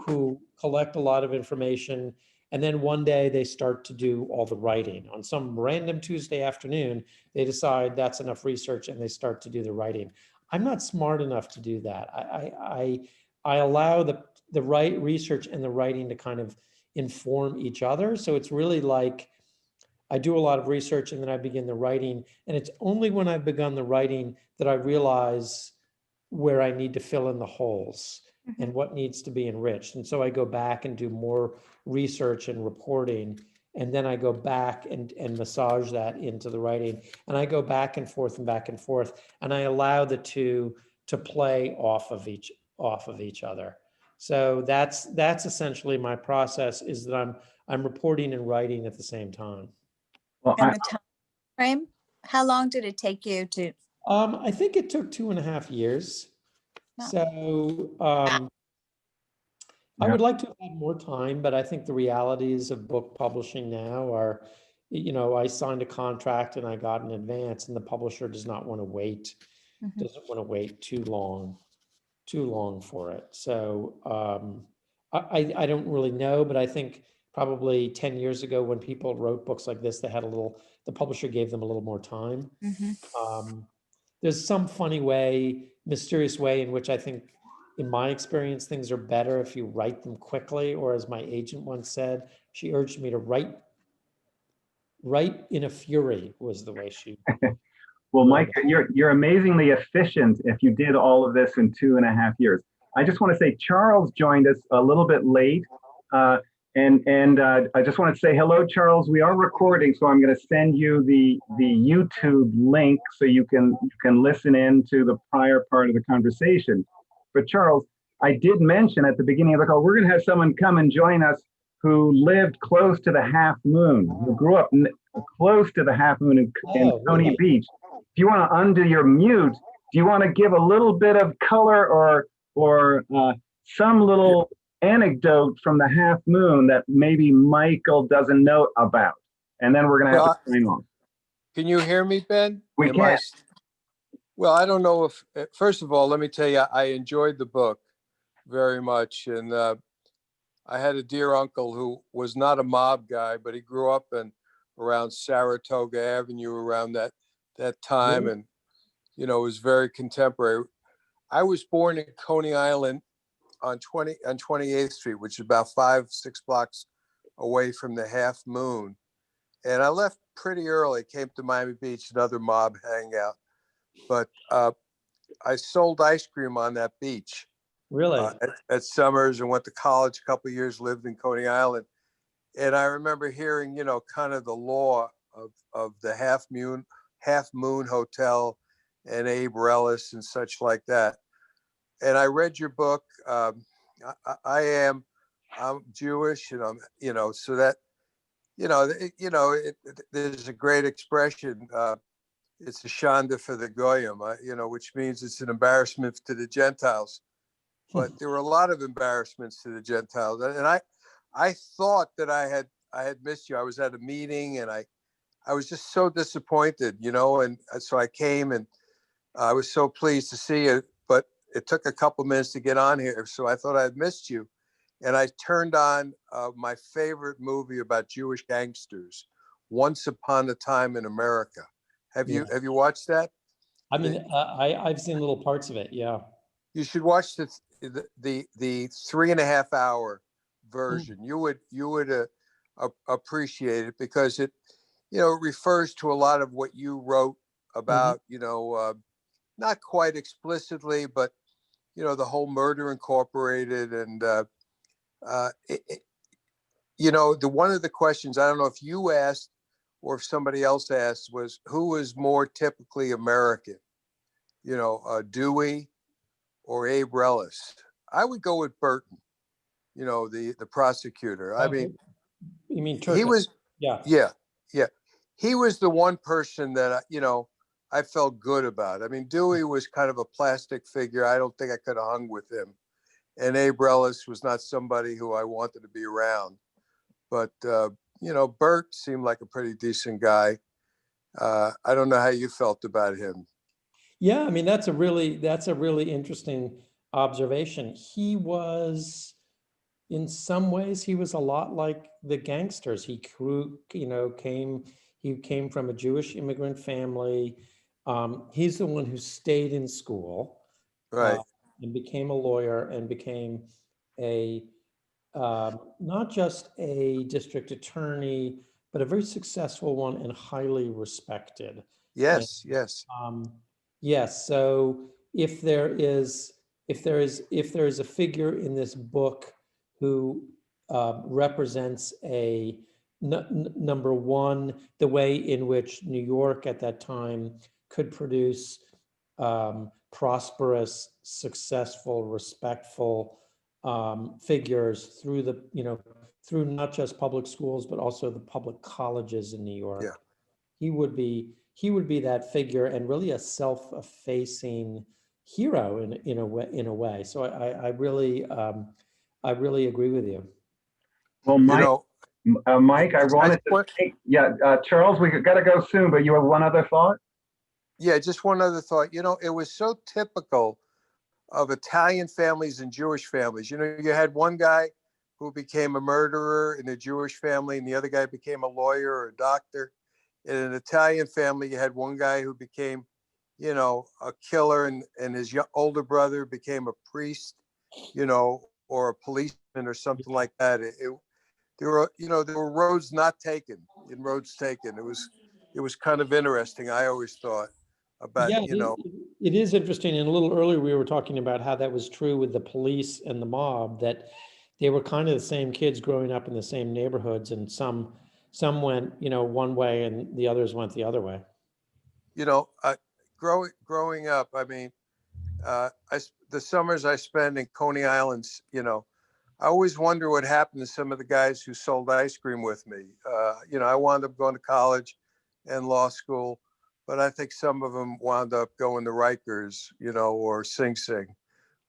who collect a lot of information, and then one day they start to do all the writing. On some random Tuesday afternoon, they decide that's enough research and they start to do the writing. I'm not smart enough to do that. I allow the right research and the writing to kind of inform each other. So it's really like I do a lot of research and then I begin the writing. And it's only when I've begun the writing that I realize where I need to fill in the holes and what needs to be enriched. And so I go back and do more research and reporting. And then I go back and massage that into the writing. And I go back and forth and back and forth. And I allow the two to play off of each other. So that's essentially my process, is that I'm reporting and writing at the same time. Well, And the time frame? How long did it take you to? I think it took 2.5 years. No. So I would like to have had more time, but I think the realities of book publishing now are, I signed a contract and I got an advance, and the publisher does not want to wait, doesn't want to wait too long for it. So I don't really know, but I think probably 10 years ago when people wrote books like this, the publisher gave them a little more time. There's some funny way, mysterious way in which I think, in my experience, things are better if you write them quickly, or as my agent once said, she urged me to write in a fury, was the way she. Well, Mike, you're amazingly efficient if you did all of this in 2.5 years. I just want to say Charles joined us a little bit late. And I just want to say hello, Charles. We are recording, so I'm going to send you the YouTube link so you can listen in to the prior part of the conversation. But Charles, I did mention at the beginning of the call, we're going to have someone come and join us who lived close to the half moon, who grew up close to the half moon in Coney Beach. If you want to undo your mute, do you want to give a little bit of color or some little anecdote from the half moon that maybe Michael doesn't know about? And then we're going to have to sign off. Can you hear me, Ben? We can. Well, I don't know if, first of all, let me tell you, I enjoyed the book very much. And I had a dear uncle who was not a mob guy, but he grew up around Saratoga Avenue around that time. And, was very contemporary. I was born in Coney Island on 28th Street, which is about 5-6 blocks away from the half moon. And I left pretty early, came to Miami Beach, another mob hangout. But I sold ice cream on that beach. Really? At Summers, and went to college a couple of years, lived in Coney Island. And I remember hearing, kind of the law of the Half Moon Hotel and Abe Rellis and such like that. And I read your book. I'm Jewish, and I'm, so that, there's a great expression. It's a shanda for the goyim, which means it's an embarrassment to the Gentiles. But there were a lot of embarrassments to the Gentiles, and I thought that I had missed you. I was at a meeting, and I was just so disappointed, and so I came, and I was so pleased to see you. But it took a couple minutes to get on here, so I thought I had missed you, and I turned on my favorite movie about Jewish gangsters, Once Upon a Time in America. Have you watched that? I mean, I've seen little parts of it. Yeah. You should watch the 3.5 hour version. You would appreciate it, because it refers to a lot of what you wrote about. Not quite explicitly, but the whole Murder Incorporated, and you know, one of the questions, I don't know if you asked or if somebody else asked, was who is more typically American? You know, Dewey or Abe Relis? I would go with Burton, you know, the prosecutor. I mean, You mean he Turco? was, Yeah. yeah, yeah. He was the one person that, you know, I felt good about. I mean, Dewey was kind of a plastic figure. I don't think I could have hung with him. And Abe Relis was not somebody who I wanted to be around. But, you know, Bert seemed like a pretty decent guy. I don't know how you felt about him. Yeah, I mean, that's a really interesting observation. He was, in some ways, he was a lot like the gangsters. He came from a Jewish immigrant family. He's the one who stayed in school, Right. and became a lawyer and became a not just a district attorney, but a very successful one and highly respected. And Yes, yes. yes, so if there is a figure in this book who represents number one, the way in which New York at that time could produce prosperous, successful, respectful figures through not just public schools, but also the public colleges in New York. Yeah. He would be that figure, and really a self-effacing hero in a way. So I really agree with you. Well, You Mike, know, Mike, I wanted to say, yeah, Charles, we got to go soon, but you have one other thought? yeah, just one other thought. You know, it was so typical of Italian families and Jewish families. You know, you had one guy who became a murderer in a Jewish family, and the other guy became a lawyer or a doctor. In an Italian family, you had one guy who became, you know, a killer, and his older brother became a priest, you know, or a policeman or something like that. There were roads not taken and roads taken. It was kind of interesting. I always thought about, Yeah, you know, it is interesting. And a little earlier, we were talking about how that was true with the police and the mob, that they were kind of the same kids growing up in the same neighborhoods, and some went, one way and the others went the other way. you know, growing up, I mean, the summers I spend in Coney Islands, you know, I always wonder what happened to some of the guys who sold ice cream with me. You know, I wound up going to college and law school, but I think some of them wound up going to Rikers, you know, or Sing Sing.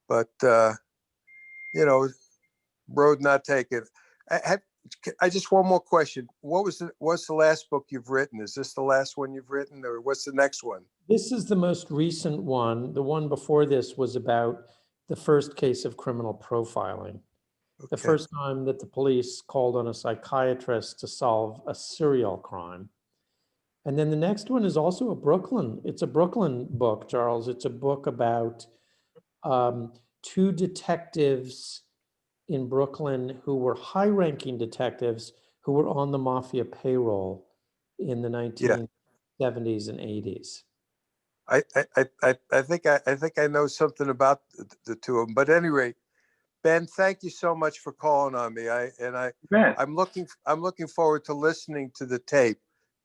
But, you know, road not taken. I just one more question. What's the last book you've written? Is this the last one you've written, or what's the next one? This is the most recent one. The one before this was about the first case of criminal profiling. The Okay. first time that the police called on a psychiatrist to solve a serial crime. And then the next one is also it's a Brooklyn book, Charles. It's a book about two detectives in Brooklyn who were high-ranking detectives who were on the mafia payroll in the Yeah. 1970s and 80s. I think I know something about the two of them. But at any rate, Ben, thank you so much for calling on me. I'm looking forward to listening to the tape.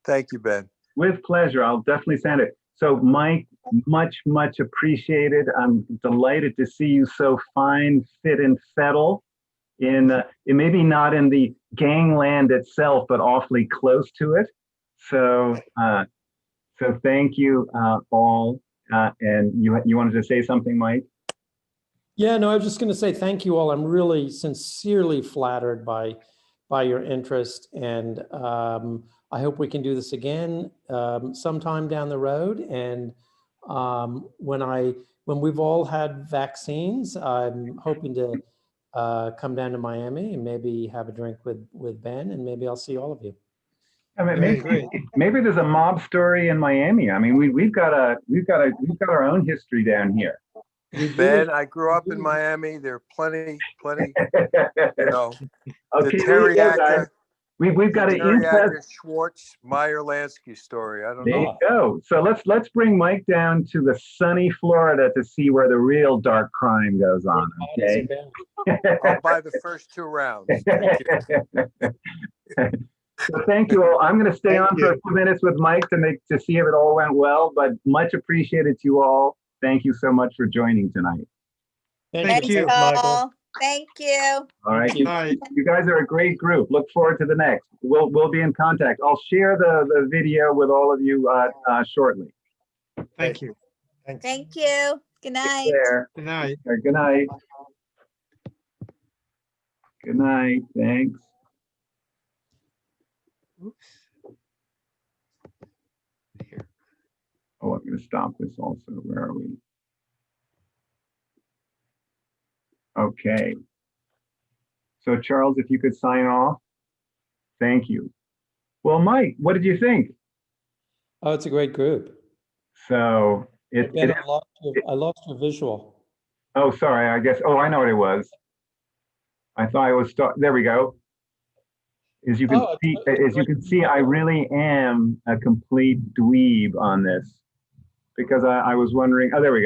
Thank you, Ben. With pleasure. I'll definitely send it. So, Mike, much, much appreciated. I'm delighted to see you so fine, fit, and settle in maybe not in the gangland itself, but awfully close to it. So, so thank you all. And you wanted to say something, Mike? Yeah, no, I was just going to say thank you all. I'm really sincerely flattered by your interest, and I hope we can do this again sometime down the road. And when we've all had vaccines, I'm hoping to come down to Miami and maybe have a drink with Ben, and maybe I'll see all of you. I mean, Very great. maybe there's a mob story in Miami. I mean, we've got our own history down here. Ben, I grew up in Miami. There are plenty, you know, Okay, the there you go, guys. We've got an Gary incest. Agnes Schwartz, Meyer Lansky story. I don't There know. you go. So let's bring Mike down to the sunny Florida to see where the real dark crime goes on. Okay. I'll buy the first 2 rounds. So thank you all. I'm going to stay Thank on for a you. few minutes with Mike to see if it all went well, but much appreciated to you all. Thank you so much for joining tonight. Thank Thanks, you. Paul. Thank you. All right. Thank you. Bye. You guys are a great group. Look forward to the next. We'll be in contact. I'll share the video with all of you shortly. Thank you. Thanks. Thank you. Good Take night. care. Good night. Good night. Good night. Thanks. Oops. Here. Oh, I'm going to stop this also. Where are we? Okay. So Charles, if you could sign off. Thank you. Well, Mike, what did you think? Oh, it's a great group. So Ben, I lost your visual. oh, sorry. I guess, oh, I know what it was. I thought it was, there we go. As you can see, I really am a complete dweeb on this because I was wondering, oh, there we go.